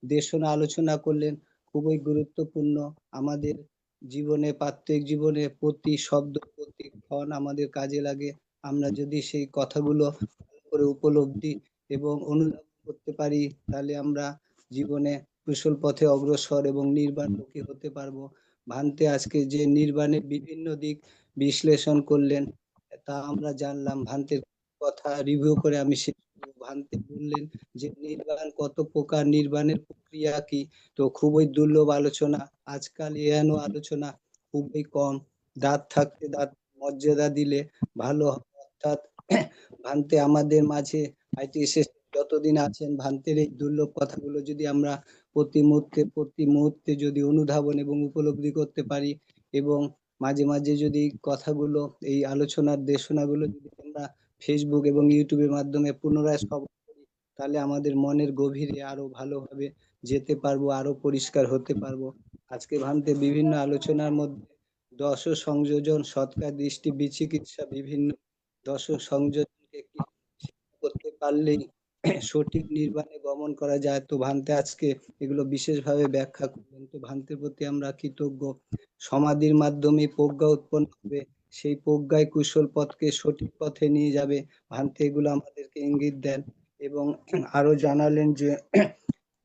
দেশনা আলোচনা করলেন খুবই গুরুত্বপূর্ণ। আমাদের জীবনে, প্রাত্যহিক জীবনে প্রতি শব্দ প্রতি ক্ষণ আমাদের কাজে লাগে। আমরা যদি সেই কথাগুলো ভালো করে উপলব্ধি এবং অনুধাবন করতে পারি, তাহলে আমরা জীবনে কুশল পথে অগ্রসর এবং নির্বাণমুখী হতে পারবো। ভান্তে আজকে যে নির্বাণের বিভিন্ন দিক বিশ্লেষণ করলেন তা আমরা জানলাম। ভান্তের কথা রিভিউ করে আমি ভান্তে বললেন যে নির্বাণ কত প্রকার, নির্বাণের প্রক্রিয়া কি। তো খুবই দুর্লভ আলোচনা। আজকাল এহেন আলোচনা খুবই কম। দাঁত থাকতে দাঁত মর্যাদা দিলে ভালো হবে। অর্থাৎ ভান্তে আমাদের মাঝে আইটিএসএস যতদিন আছেন, ভান্তের এই দুর্লভ কথাগুলো যদি আমরা প্রতি মুহূর্তে যদি অনুধাবন এবং উপলব্ধি করতে পারি, এবং মাঝে মাঝে যদি কথাগুলো, এই আলোচনার দেশনাগুলো যদি আমরা ফেসবুক এবং ইউটিউবের মাধ্যমে পুনরায় শ্রবণ করি, তাহলে আমাদের মনের গভীরে আরো ভালোভাবে যেতে পারবো, আরো পরিষ্কার হতে পারবো। আজকে ভান্তে বিভিন্ন আলোচনার মধ্যে দশ সংযোজন, সৎকার, দৃষ্টি, বিচিকিৎসা, বিভিন্ন দশ সংযোজনকে করতে পারলেই সঠিক নির্বাণে গমন করা যায়। তো ভান্তে আজকে এগুলো বিশেষভাবে ব্যাখ্যা করবেন। তো ভান্তের প্রতি আমরা কৃতজ্ঞ। সমাধির মাধ্যমে প্রজ্ঞা উৎপন্ন হবে, সেই প্রজ্ঞায় কুশল পথকে সঠিক পথে নিয়ে যাবে। ভান্তে এগুলো আমাদেরকে ইঙ্গিত দেন এবং আরো জানালেন যে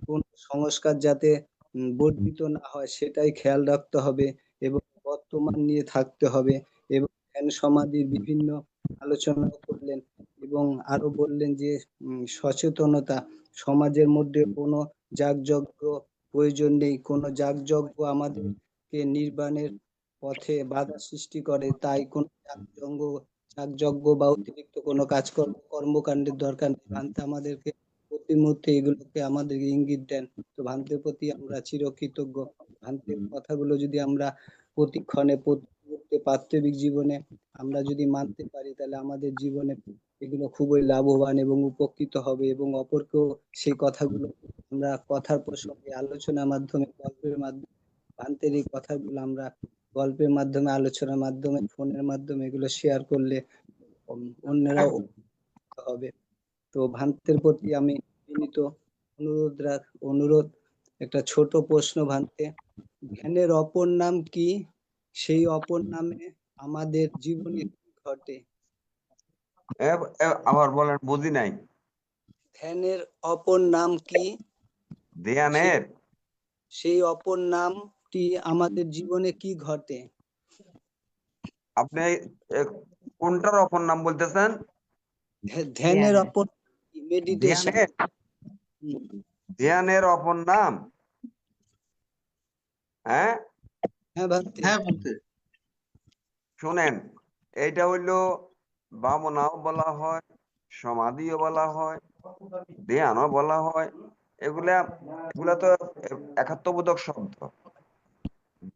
কোন সংস্কার যাতে বর্ধিত না হয় সেটাই খেয়াল রাখতে হবে এবং বর্তমান নিয়ে থাকতে হবে। এবং ধ্যান সমাধির বিভিন্ন আলোচনা করলেন এবং আরো বললেন যে সচেতনতা, সমাজের মধ্যে কোনো যাগযজ্ঞ প্রয়োজন নেই। কোনো যাগযজ্ঞ আমাদেরকে নির্বাণের পথে বাধা সৃষ্টি করে। তাই কোনো যাগযজ্ঞ বা অতিরিক্ত কোনো কর্মকাণ্ডের দরকার নেই। ভান্তে আমাদেরকে প্রতি প্রতি মুহূর্তে এগুলোকে আমাদেরকে ইঙ্গিত দেন। তো ভান্তের প্রতি আমরা চিরকৃতজ্ঞ। ভান্তের কথাগুলো যদি আমরা প্রতিক্ষণে প্রতি মুহূর্তে প্রাত্যবিক জীবনে আমরা যদি মানতে পারি, তাহলে আমাদের জীবনে এগুলো খুবই লাভবান এবং উপকৃত হবে, এবং অপরকেও সেই কথাগুলো আমরা কথার প্রসঙ্গে আলোচনার মাধ্যমে, গল্পের মাধ্যমে ভান্তের এই কথাগুলো আমরা গল্পের মাধ্যমে, আলোচনার মাধ্যমে, ফোনের মাধ্যমে এগুলো শেয়ার করলে অন্যরাও উপকৃত হবে। তো ভান্তের প্রতি আমি বিনীত অনুরোধ, একটা ছোট প্রশ্ন ভান্তে, ধ্যানের অপর নাম কি? সেই অপর নামে আমাদের জীবনে কি ঘটে? আবার বলেন, বুঝি নাই। ধ্যানের অপর নাম কি? ধ্যানের সেই অপর নামটি আমাদের জীবনে কি ঘটে? আপনি কোনটার অপর নাম বলতেছেন? ধ্যানের অপর মেডিটেশন। ধ্যানের ধ্যানের অপর নাম? হ্যাঁ হ্যাঁ ভান্তে। হ্যাঁ ভান্তে। শুনেন, এইটা হইলো ভাবনাও বলা হয়, সমাধিও বলা হয়, ধ্যানও বলা হয়। এগুলা এগুলা তো একাত্মবোধক শব্দ।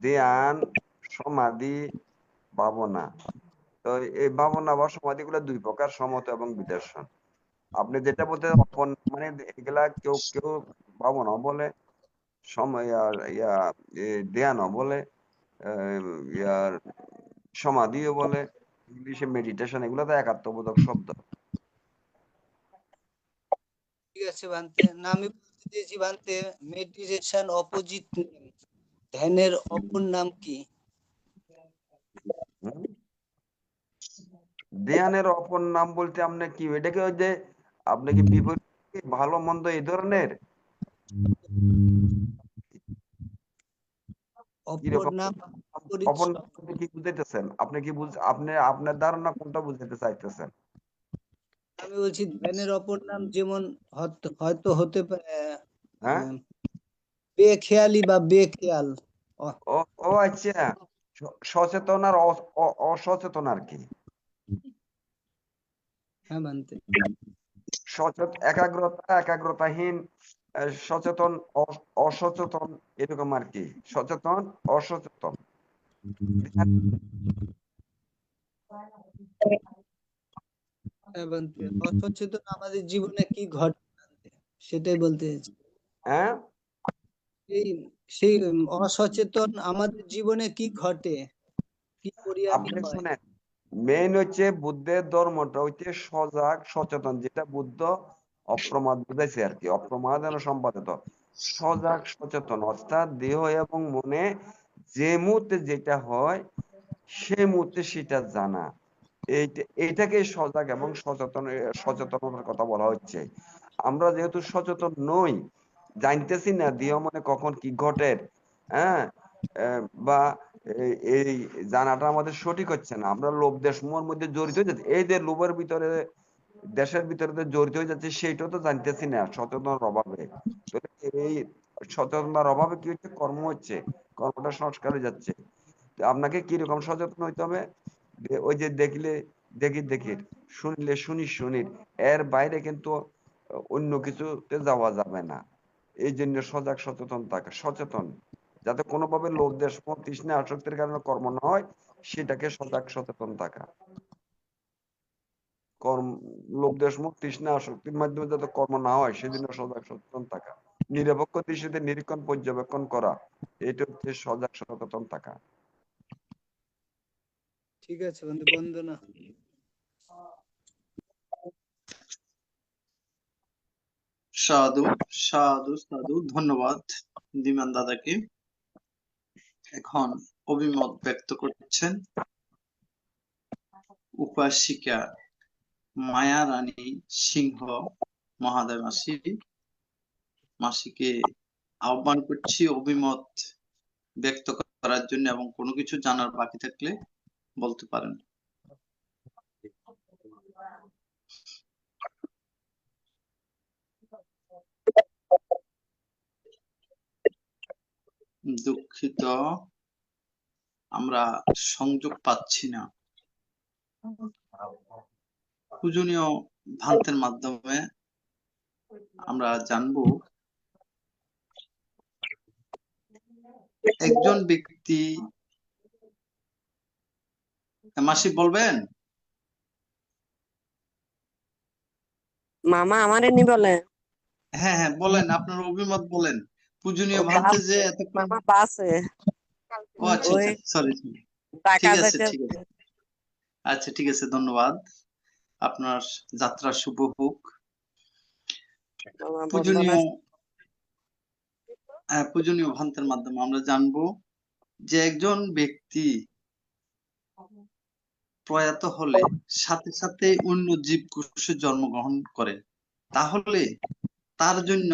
ধ্যান, সমাধি, ভাবনা। তো এই ভাবনা বা সমাধি গুলা দুই প্রকার, সমত এবং বিদর্শন। আপনি যেটা বলতে অপর মানে এগুলা কেউ কেউ ভাবনাও বলে, সময় ধ্যানও বলে, ইয়ার সমাধিও বলে, ইংলিশে মেডিটেশন। এগুলো তো একাত্মবোধক শব্দ। ঠিক আছে ভান্তে, না আমি বলতে চেয়েছি ভান্তে, মেডিটেশন অপোজিট নেম, ধ্যানের অপর নাম কি? ধ্যানের অপর নাম বলতে আপনি কি, এটাকে ওই যে আপনি কি বিপরীত ভালো মন্দ এই ধরনের অপর কিরকম নাম অপর নাম বলতে কি বুঝাইতেছেন? আপনি কি আপনি আপনার ধারণা কোনটা বুঝাইতে চাইতেছেন? আমি বলছি ধ্যানের অপর নাম যেমন হয়তো হতে পারে হ্যাঁ, বেখেয়ালি বা বেখেয়াল। ও ও আচ্ছা, সচেতন আর অসচেতন আর কি। হ্যাঁ ভান্তে। একাগ্রতাহীন, সচেতন, অসচেতন, এরকম আর কি। সচেতন, অসচেতন। হ্যাঁ ভান্তে, অসচেতন আমাদের জীবনে কি ঘটে ভান্তে, সেটাই বলতে চাইছি। হ্যাঁ, সেই সেই অসচেতন আমাদের জীবনে কি ঘটে, কি পরিণামী আপনি হয়? শুনেন, মেইন হচ্ছে বুদ্ধের ধর্মটা হচ্ছে সজাগ সচেতন, যেটা বুদ্ধ অপ্রমাদ বুঝাইছে আর কি, অপ্রমাদ যেন সম্পাদিত। সজাগ সচেতন অর্থাৎ দেহ এবং মনে যে মুহূর্তে যেটা হয় সেই মুহূর্তে সেটা জানা, এইটাকে সজাগ এবং সচেতনতার কথা বলা হচ্ছে। আমরা যেহেতু সচেতন নই, জানতেছি না দেহ মনে কখন কি ঘটে, হ্যাঁ, বা এই জানাটা আমাদের সঠিক হচ্ছে না। আমরা লোভ দেশ মোহের মধ্যে জড়িত হয়ে যাচ্ছি, এই যে লোভের ভিতরে, দেশের ভিতরে জড়িত হয়ে যাচ্ছে, সেইটাও তো জানতেছি না সচেতনার অভাবে। তো এই সচেতনার অভাবে কি হচ্ছে, কর্ম হচ্ছে, কর্মটা সংস্কার হয়ে যাচ্ছে। আপনাকে কিরকম সচেতন হইতে হবে? ওই যে দেখলে দেখির, শুনলে শুনির, এর বাইরে কিন্তু অন্য কিছুতে যাওয়া যাবে না। এই জন্য সজাগ সচেতন থাকা, সচেতন যাতে কোনোভাবে লোভ দেশ মোহ তৃষ্ণা আসক্তির কারণে কর্ম না হয়, সেটাকে সজাগ সচেতন থাকা। কর্ম, লোভ দেশ মোহ তৃষ্ণা আসক্তির মাধ্যমে যাতে কর্ম না হয় সেজন্য সজাগ সচেতন থাকা, নিরপেক্ষ দৃষ্টিতে নিরীক্ষণ পর্যবেক্ষণ করা, এটা হচ্ছে সজাগ সচেতন থাকা। ঠিক আছে বন্ধু, বন্দনা। সাধু সাধু সাধু, ধন্যবাদ বিমান দাদাকে। এখন অভিমত ব্যক্ত করছেন উপাসিকা মায়া রানী সিংহ মহাদয় মাসিকে আহ্বান করছি অভিমত ব্যক্ত করার জন্য, এবং কোনো কিছু জানার বাকি থাকলে বলতে পারেন। দুঃখিত, আমরা সংযোগ পাচ্ছি না। পূজনীয় ভান্তের মাধ্যমে আমরা জানবো একজন ব্যক্তি, মাসি বলবেন? মামা আমারে নি বলে হ্যাঁ হ্যাঁ, বলেন, আপনার অভিমত বলেন। পূজনীয় ও ভান্তে যে এতক্ষণ, মামা বাসে ও আচ্ছা ওই আচ্ছা, সরি, ঢাকা ঠিক আছে যাইতে ঠিক আছে, আচ্ছা ঠিক আছে, ধন্যবাদ। আপনার যাত্রা শুভ হোক। মামা বন্ধনা পূজনীয় পূজনীয় ভান্তের মাধ্যমে আমরা জানবো যে একজন ব্যক্তি প্রয়াত হলে সাথে সাথে অন্য জীবকোষে জন্মগ্রহণ করে, তাহলে তার জন্য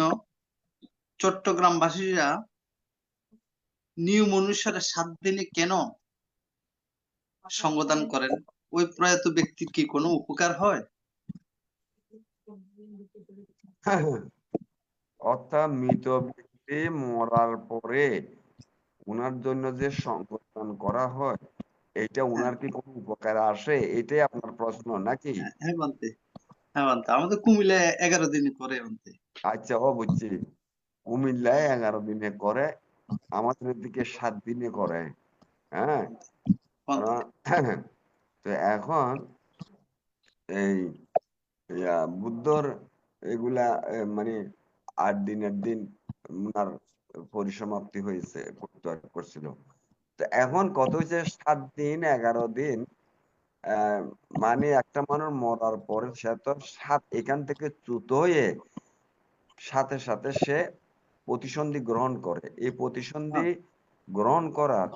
চট্টগ্রামবাসীরা নিয়ম অনুসারে 7 দিনে কেন সঙ্গদান করেন? ওই প্রয়াত ব্যক্তির কি কোনো উপকার হয়? অর্থাৎ মৃত ব্যক্তি মরার পরে উনার জন্য যে সংগঠন করা হয় এটা হ্যাঁ উনার কি কোনো উপকারে আসে, এটাই আপনার প্রশ্ন নাকি? হ্যাঁ হ্যাঁ, বানতে, হ্যাঁ বানতে, আমাদের কুমিল্লায় 11 দিনে করে বানতে। আচ্ছা, ও বুঝছি, কুমিল্লায় 11 দিনে করে, আমাদের দিকে 7 দিনে করে। হ্যাঁ, বানতে তো এখন এই বুদ্ধর এগুলা মানে 8 দিনের দিন উনার পরিসমাপ্তি হয়েছে, করছিল। তো এখন কত হয়েছে, 7 দিন 11 দিন, আহ, মানে একটা মানুষ মরার পরে সে তো এখান থেকে চ্যুত হয়ে সাথে সাথে সে প্রতিসন্ধি গ্রহণ করে। এই প্রতিসন্ধি গ্রহণ করার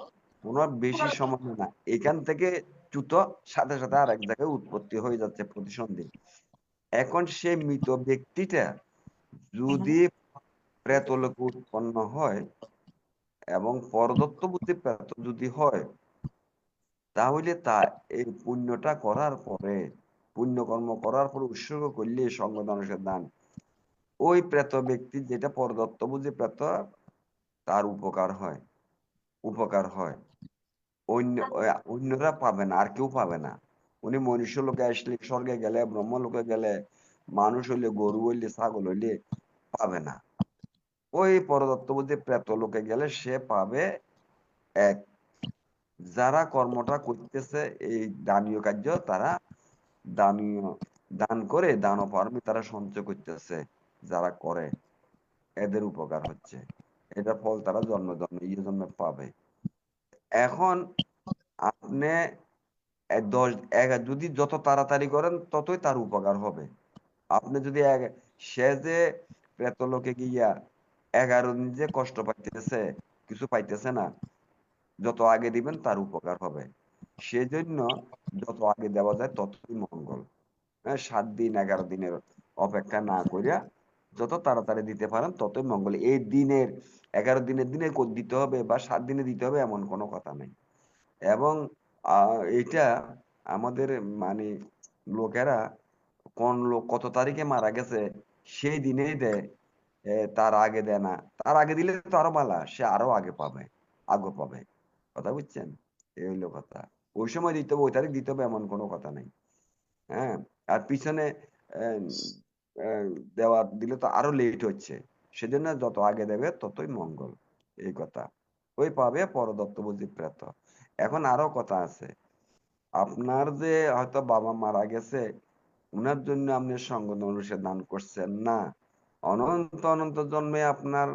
কোনো বেশি সময় না, এখান থেকে চ্যুত সাথে সাথে আর এক জায়গায় উৎপত্তি হয়ে যাচ্ছে প্রতিসন্ধি। এখন সেই মৃত ব্যক্তিটা যদি প্রেতলোকে উৎপন্ন হয় এবং পরদত্ত বুদ্ধি প্রেত যদি হয়, তাহলে তা এই পুণ্যটা করার পরে, পুণ্যকর্ম করার পরে উৎসর্গ করলে সঙ্গদানের দান, ওই প্রেত ব্যক্তি যেটা পরদত্ত বুঝি প্রেত, তার উপকার হয়, উপকার হয়। অন্যরা পাবে না, আর কেউ পাবে না। উনি মনুষ্য লোকে আসলে, স্বর্গে গেলে, ব্রহ্মলোকে গেলে, মানুষ হইলে, গরু হইলে, ছাগল হইলে পাবে না। ওই পরদত্ত বুঝি প্রেত লোকে গেলে সে পাবে। এক, যারা কর্মটা করতেছে এই দানীয় কার্য, তারা দানীয় দান করে দান পারমি তারা সঞ্চয় করতেছে, যারা করে এদের উপকার হচ্ছে, এটার ফল তারা জন্ম জন্ম ইয়ে জন্মে পাবে। এখন আপনি 10 যদি যত তাড়াতাড়ি করেন ততই তার উপকার হবে। আপনি যদি সে যে প্রেতলোকে গিয়া 11 দিন যে কষ্ট পাইতেছে, কিছু পাইতেছে না, যত আগে দিবেন তার উপকার হবে। সেজন্য যত আগে দেওয়া যায় ততই মঙ্গল। 7 দিন 11 দিনের অপেক্ষা না করিয়া যত তাড়াতাড়ি দিতে পারেন ততই মঙ্গল। এই দিনের 11 দিনের দিনে দিতে হবে বা 7 দিনে দিতে হবে এমন কোনো কথা নেই। এবং এটা আমাদের মানে লোকেরা কোন লোক কত তারিখে মারা গেছে সেই দিনেই দেয়, তার আগে দেয় না। তার আগে দিলে তো আরো ভালো, সে আরো আগে পাবে, আগে পাবে। কথা বুঝছেন? এই হইলো কথা। ওই সময় দিতে হবে, ওই তারিখ দিতে হবে এমন কোনো কথা নেই। হ্যাঁ, আর পিছনে আহ, আহ, দেওয়া দিলে তো আরো লেট হচ্ছে। সেজন্য যত আগে দেবে ততই মঙ্গল, এই কথা। ওই পাবে পরদত্ত বুঝি প্রেত। এখন আরো কথা আছে, আপনার যে হয়তো বাবা মারা গেছে, উনার জন্য আপনি সঙ্গ অনুসারে দান করছেন না, অনন্ত অনন্ত জন্মে আপনার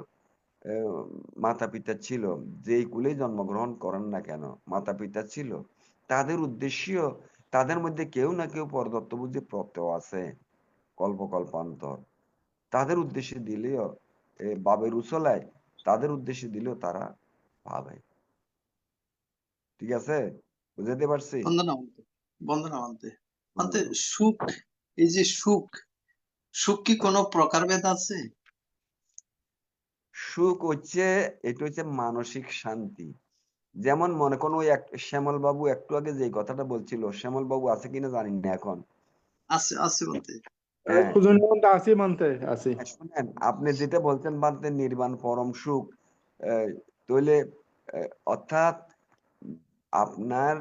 মাতা পিতা ছিল, যেই কুলেই জন্মগ্রহণ করেন না কেন মাতা পিতা ছিল, তাদের উদ্দেশ্যেও তাদের মধ্যে কেউ না কেউ পরদত্ত বুদ্ধি প্রাপ্ত আছে, কল্পকল্পান্তর। তাদের উদ্দেশ্যে দিলেও বাবের উসলায় তাদের উদ্দেশ্যে দিলেও তারা পাবে। ঠিক আছে, বুঝাতে পারছি? বন্দনা মানতে, বন্দনা মানতে, মানতে হুম। সুখ, এই যে সুখ, সুখ কি কোনো প্রকারভেদ আছে? সুখ হচ্ছে, এটা হচ্ছে মানসিক শান্তি। যেমন মনে করুন ওই শ্যামল বাবু একটু আগে যে কথাটা বলছিল, শ্যামল বাবু আছে কিনা জানি না এখন। আছে আছে বলতে, হ্যাঁ, পূজনীয় ভান্তে আসি, মানতে আসি। শুনেন, আপনি যেটা বলছেন বাদে নির্বাণ পরম সুখ, তাহলে অর্থাৎ আপনার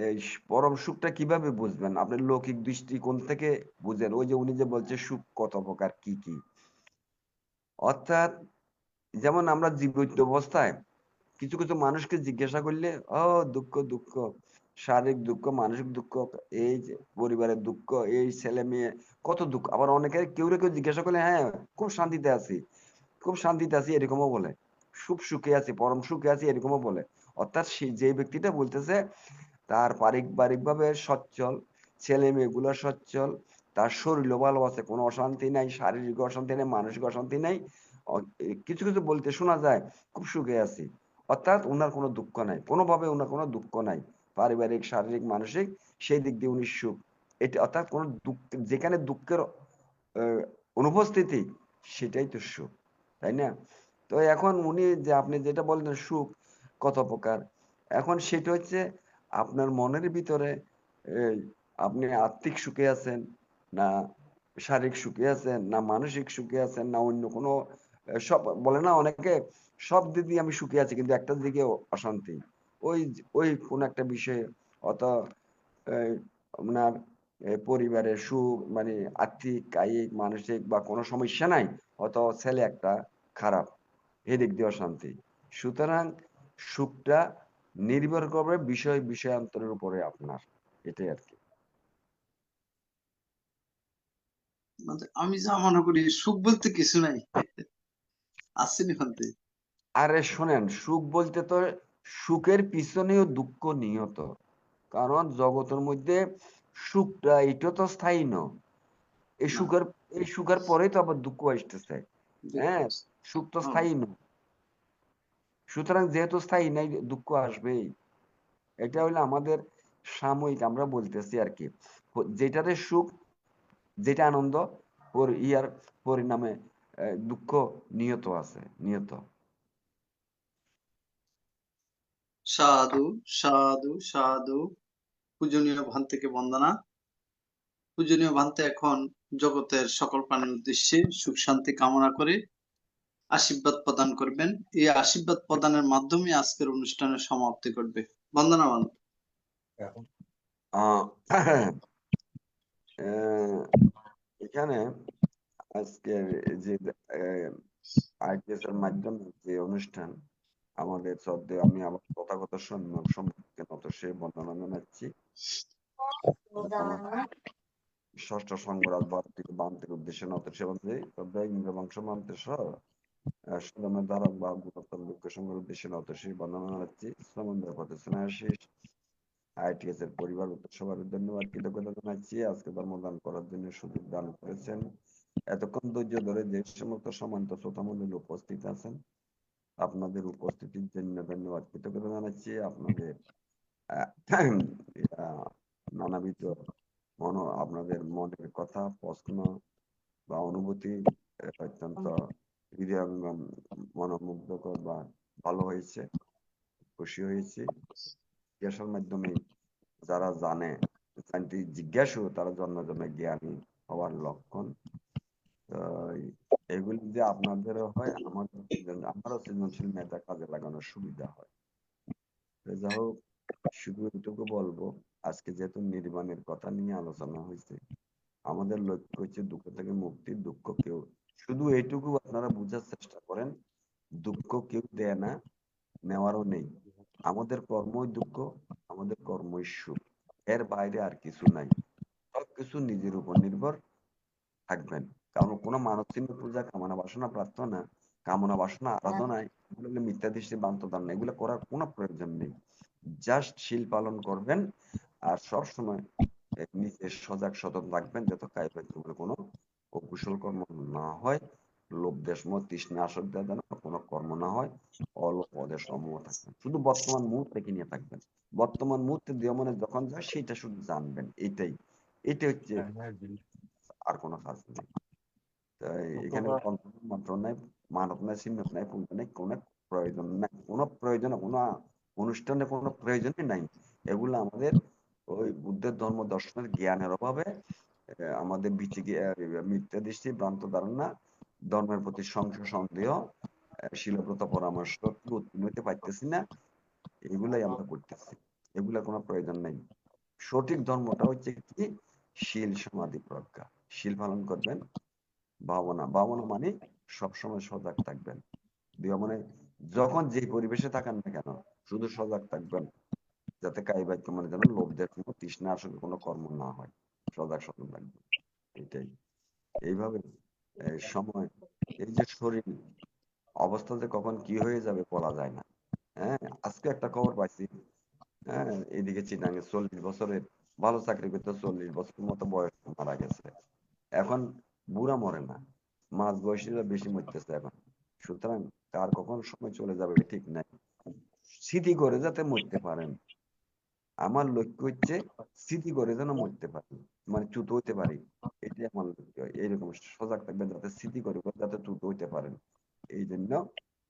এই পরম সুখটা কিভাবে বুঝবেন? আপনি লৌকিক দৃষ্টিকোণ থেকে বুঝেন। ওই যে উনি যে বলছে সুখ কত প্রকার কি কি, অর্থাৎ যেমন আমরা জীবিত অবস্থায় কিছু কিছু মানুষকে জিজ্ঞাসা করলে দুঃখ দুঃখ, শারীরিক দুঃখ, মানসিক দুঃখ, এই যে পরিবারের দুঃখ, এই ছেলে মেয়ে, কত দুঃখ। আবার অনেকে কেউ কেউ জিজ্ঞাসা করলে হ্যাঁ খুব শান্তিতে আছি, খুব শান্তিতে আছি এরকমও বলে, খুব সুখে আছি, পরম সুখে আছি এরকমও বলে। অর্থাৎ যে ব্যক্তিটা বলতেছে তার পারিবারিক ভাবে সচ্ছল, ছেলে মেয়েগুলো সচ্ছল, তার শরীরও ভালো আছে, কোনো অশান্তি নাই, শারীরিক অশান্তি নাই, মানসিক অশান্তি নাই, কিছু কিছু বলতে শোনা যায় খুব সুখে আছি। অর্থাৎ ওনার কোনো দুঃখ নাই, কোনোভাবে ওনার কোনো দুঃখ নাই, পারিবারিক, শারীরিক, মানসিক, সেই দিক দিয়ে উনি সুখ। এটা অর্থাৎ কোনো দুঃখ, যেখানে দুঃখের অনুপস্থিতি সেটাই তো সুখ, তাই না? তো এখন উনি যে আপনি যেটা বললেন সুখ কত প্রকার, এখন সেটা হচ্ছে আপনার মনের ভিতরে আপনি আত্মিক সুখে আছেন না শারীরিক সুখে আছেন না মানসিক সুখে আছেন না অন্য কোনো সব বলে না অনেকে সব দিক দিয়ে আমি সুখে আছি কিন্তু একটা দিকে অশান্তি, ওই ওই কোন একটা বিষয়ে অত আপনার পরিবারের সুখ মানে আর্থিক কায়িক মানসিক বা কোনো সমস্যা নাই, অত ছেলে একটা খারাপ, এদিক দিয়ে অশান্তি। সুতরাং সুখটা নির্ভর করবে বিষয়ান্তরের উপরে আপনার, এটাই আর কি। মানে আমি যা মনে করি সুখ বলতে কিছু নাই, আসেনি বলতে। আরে শোনেন, সুখ বলতে তো সুখের পিছনেও দুঃখ নিহত, কারণ জগতের মধ্যে সুখটা এটা তো স্থায়ী নয়, এই সুখের এই সুখের পরেই তো আবার দুঃখ আসতেছে। হ্যাঁ, সুখ তো স্থায়ী নয়, সুতরাং যেহেতু স্থায়ী নাই দুঃখ আসবেই। এটা হলো আমাদের সাময়িক, আমরা বলতেছি আর কি, যেটাতে সুখ, যেটা আনন্দ, ইয়ার পরিণামে দুঃখ নিহত আছে, নিহত। সাধু সাধু সাধু। পূজনীয় ভান্তেকে বন্দনা। পূজনীয় ভান্তে এখন জগতের সকল প্রাণীর উদ্দেশ্যে সুখ শান্তি কামনা করে আশীর্বাদ প্রদান করবেন। এই আশীর্বাদ প্রদানের মাধ্যমে আজকের অনুষ্ঠানের সমাপ্তি ঘটবে। বন্দনা ভান্ত। এখানে আজকের যে আইটিএস এর মাধ্যমে যে অনুষ্ঠান আমাদের শ্রদ্ধে, আমি আমার তথাগত সম্পর্কে নত সে বন্দনা জানাচ্ছি। ষষ্ঠ সংঘরাজ ভারতীয় বান্তের উদ্দেশ্যে নত সে বন্ধে শ্রদ্ধায় ইন্দ্রবংশ মন্ত্রের সহ সুদামের ধারক বা গুণোত্তম লোক সংঘের উদ্দেশ্যে নত সেই বন্দনা জানাচ্ছি। সমন্বয় পথে স্নেহাশিস আইটিএস এর পরিবার সবার ধন্যবাদ কৃতজ্ঞতা জানাচ্ছি আজকে ধর্মদান করার জন্য সুযোগ দান করেছেন। এতক্ষণ ধৈর্য ধরে যে সমস্ত সম্মানিত শ্রোতামণ্ডলী উপস্থিত আছেন আপনাদের উপস্থিতির জন্য ধন্যবাদ কৃতজ্ঞতা জানাচ্ছি। আপনাদের নানাবিধ আপনাদের মনের কথা, প্রশ্ন বা অনুভূতি অত্যন্ত হৃদয়ঙ্গম, মনোমুগ্ধকর বা ভালো হয়েছে, খুশি হয়েছি। জিজ্ঞাসার মাধ্যমে যারা জানে, জিজ্ঞাসু তারা জন্ম জন্মে জ্ঞানী হওয়ার লক্ষণ। এগুলি যে আপনাদেরও হয়, আমারও সৃজনশীল মেধা কাজে লাগানোর সুবিধা হয়। যা হোক, শুধু এটুকু বলবো, আজকে যেহেতু নির্বাণের কথা নিয়ে আলোচনা হয়েছে, আমাদের লক্ষ্য হচ্ছে দুঃখ থেকে মুক্তি। দুঃখ কেউ, শুধু এইটুকু আপনারা বুঝার চেষ্টা করেন, দুঃখ কেউ দেয় না, নেওয়ারও নেই। আমাদের কর্মই দুঃখ, আমাদের কর্মই সুখ, এর বাইরে আর কিছু নাই। সবকিছু নিজের উপর নির্ভর থাকবেন। কারণ কোনো মানব চিহ্ন পূজা, কামনা বাসনা প্রার্থনা, কামনা বাসনা আরাধনায় এগুলো মিথ্যা দৃষ্টি বান্ত ধারণা, এগুলো করার কোনো প্রয়োজন নেই। জাস্ট শীল পালন করবেন আর সব সময় নিজের সজাগ সতর্ক থাকবেন যাতে কায়িক কোনো অকুশল কর্ম না হয়, লোভ দেশ মোহ তৃষ্ণা আসক্তি যেন কোনো কর্ম না হয়, অল্প পদে সমূহ থাকবেন, শুধু বর্তমান মুহূর্তে নিয়ে থাকবেন। বর্তমান মুহূর্তে দেহ মনে যখন যায় সেটা শুধু জানবেন, এটাই, এটা হচ্ছে, আর কোনো কাজ নেই। তাই এখানে মন্ত্র নাই, মানব নাই, চিহ্ন নাই, পুণ্য নাই, কোনো প্রয়োজন নাই, কোনো প্রয়োজন, কোনো অনুষ্ঠানে কোনো প্রয়োজনই নাই। এগুলো আমাদের ওই বুদ্ধের ধর্ম দর্শনের জ্ঞানের অভাবে আমাদের মিথ্যা দৃষ্টি ভ্রান্ত ধারণা, ধর্মের প্রতি সংশয় সন্দেহ, শিলব্রত পরামর্শ উৎপন্ন হতে পারতেছি না, এগুলাই আমরা করতেছি। এগুলা কোনো প্রয়োজন নাই। সঠিক ধর্মটা হচ্ছে কি, শীল সমাধি প্রজ্ঞা। শীল পালন করবেন, ভাবনা, ভাবনা মানে সবসময় সজাগ থাকবেন। মানে যখন যে পরিবেশে থাকেন না কেন শুধু সজাগ থাকবেন, যাতে কায়িক মানে যেন লোভদের কোনো তৃষ্ণা আসলে কোনো কর্ম না হয়। সজাগ থাকবেন, এটাই। এইভাবে সময়, এই যে শরীর অবস্থা যে কখন কি হয়ে যাবে বলা যায় না। হ্যাঁ, আজকে একটা খবর পাইছি, হ্যাঁ, এইদিকে চিটাঙ্গে 40 বছরের ভালো চাকরি করতে 40 বছর মতো বয়স মারা গেছে। এখন বুড়া মরে না, মাঝ বয়সীরা বেশি মরতেছে এখন। সুতরাং কার কখন সময় চলে যাবে ঠিক নাই, স্মৃতি করে যাতে মরতে পারেন। আমার লক্ষ্য হচ্ছে স্মৃতি করে যেন মরতে পারি, মানে চ্যুত হইতে পারি, এটাই আমার লক্ষ্য। এইরকম সজাগ থাকবেন যাতে স্মৃতি করে যাতে চ্যুত হইতে পারেন। এই জন্য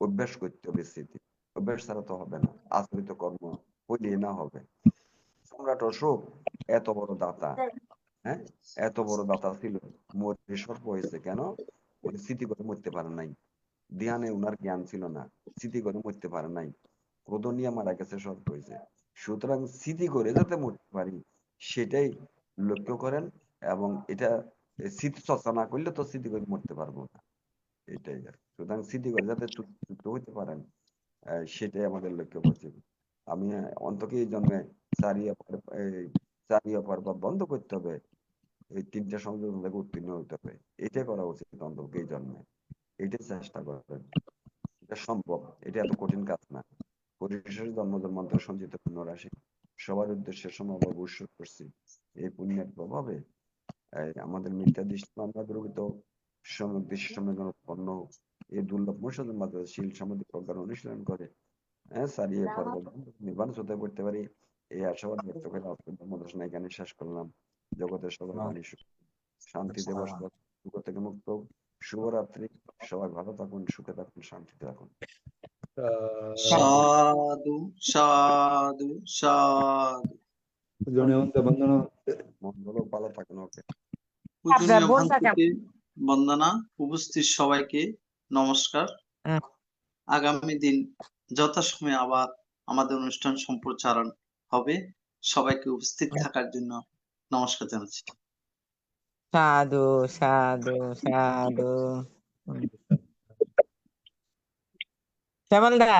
অভ্যাস করতে হবে স্মৃতি, অভ্যাস ছাড়া তো হবে না, আচরিত কর্ম হইলে না হবে। সম্রাট অশোক এত বড় দাতা, হ্যাঁ, এত বড় দাতা ছিল, মরে সর্প হয়েছে কেন? উনি স্মৃতি করে মরতে পারেন নাই, ধ্যানে উনার জ্ঞান ছিল না, স্মৃতি করে মরতে পারে নাই, ক্রোধ নিয়ে মারা গেছে, সর্প হয়েছে। সুতরাং স্মৃতি করে যাতে মরতে পারি সেটাই লক্ষ্য করেন, এবং এটা স্মৃতি চর্চা না করলে তো স্মৃতি করে মরতে পারবো না, এটাই আর। সুতরাং স্মৃতি করে যাতে যুক্ত হইতে পারেন, সেটাই আমাদের লক্ষ্য করছি। আমি অন্তকে এই জন্মে চারিয়া পর্বত বন্ধ করতে হবে, এই 3টে সংযোজন থেকে উত্তীর্ণ হতে হবে, এটাই করা উচিত অন্তকে এই জন্মে। এটাই চেষ্টা করবেন, এটা সম্ভব, এটা এত কঠিন কাজ না। পরিশেষে জন্ম জন্মান্তর সঞ্চিত পুণ্য রাশি সবার উদ্দেশ্যে সমভাবে উৎসর্গ করছি। এই পুণ্যের প্রভাবে আমাদের মিথ্যা দৃষ্টি আমরা দ্রবিত দৃষ্টি সম্মেলন উৎপন্ন হোক। এই দুর্লভ মনুষ্যদের মাধ্যমে শীল সমাধি প্রজ্ঞার অনুশীলন করে সারিয়ে পর্বত নির্বাণ হতে করতে পারি, এই আশাবাদ ব্যক্ত করে আজকের ধর্মদেশনা এখানে শেষ করলাম। জগতের সবাই বাণী শান্তিতে বসবাস, সুখ থেকে মুক্ত। শুভরাত্রি, সবাই ভালো থাকুন, সুখে থাকুন, শান্তিতে থাকুন। সাধু সাধু সাধু। মঙ্গল ভালো থাকুন। ওকে, পূজনীয় ভান্তিকে বন্দনা, উপস্থিত সবাইকে নমস্কার। আগামী দিন যথাসময়ে আবার আমাদের অনুষ্ঠান সম্প্রচারণ হবে, সবাইকে উপস্থিত থাকার জন্য নমস্কার জানাচ্ছি। সাধু সাধু সাধু। শ্যামলদা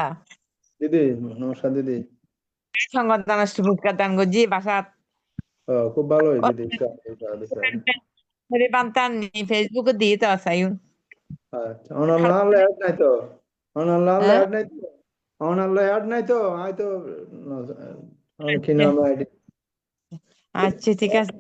দিদি নমস্কার। দিদি সংগঠন পুরস্কার দান করছি বাসাত খুব ভালোই দিদি। বান্তান ফেসবুকে দিয়ে তো আসাইন। আচ্ছা, অনলাইনে অ্যাড নাই তো? অনলাইনে অ্যাড নাই তো? অনলাইনে অ্যাড নাই তো? হয়তো কিনা আইডি। আচ্ছা ঠিক আছে।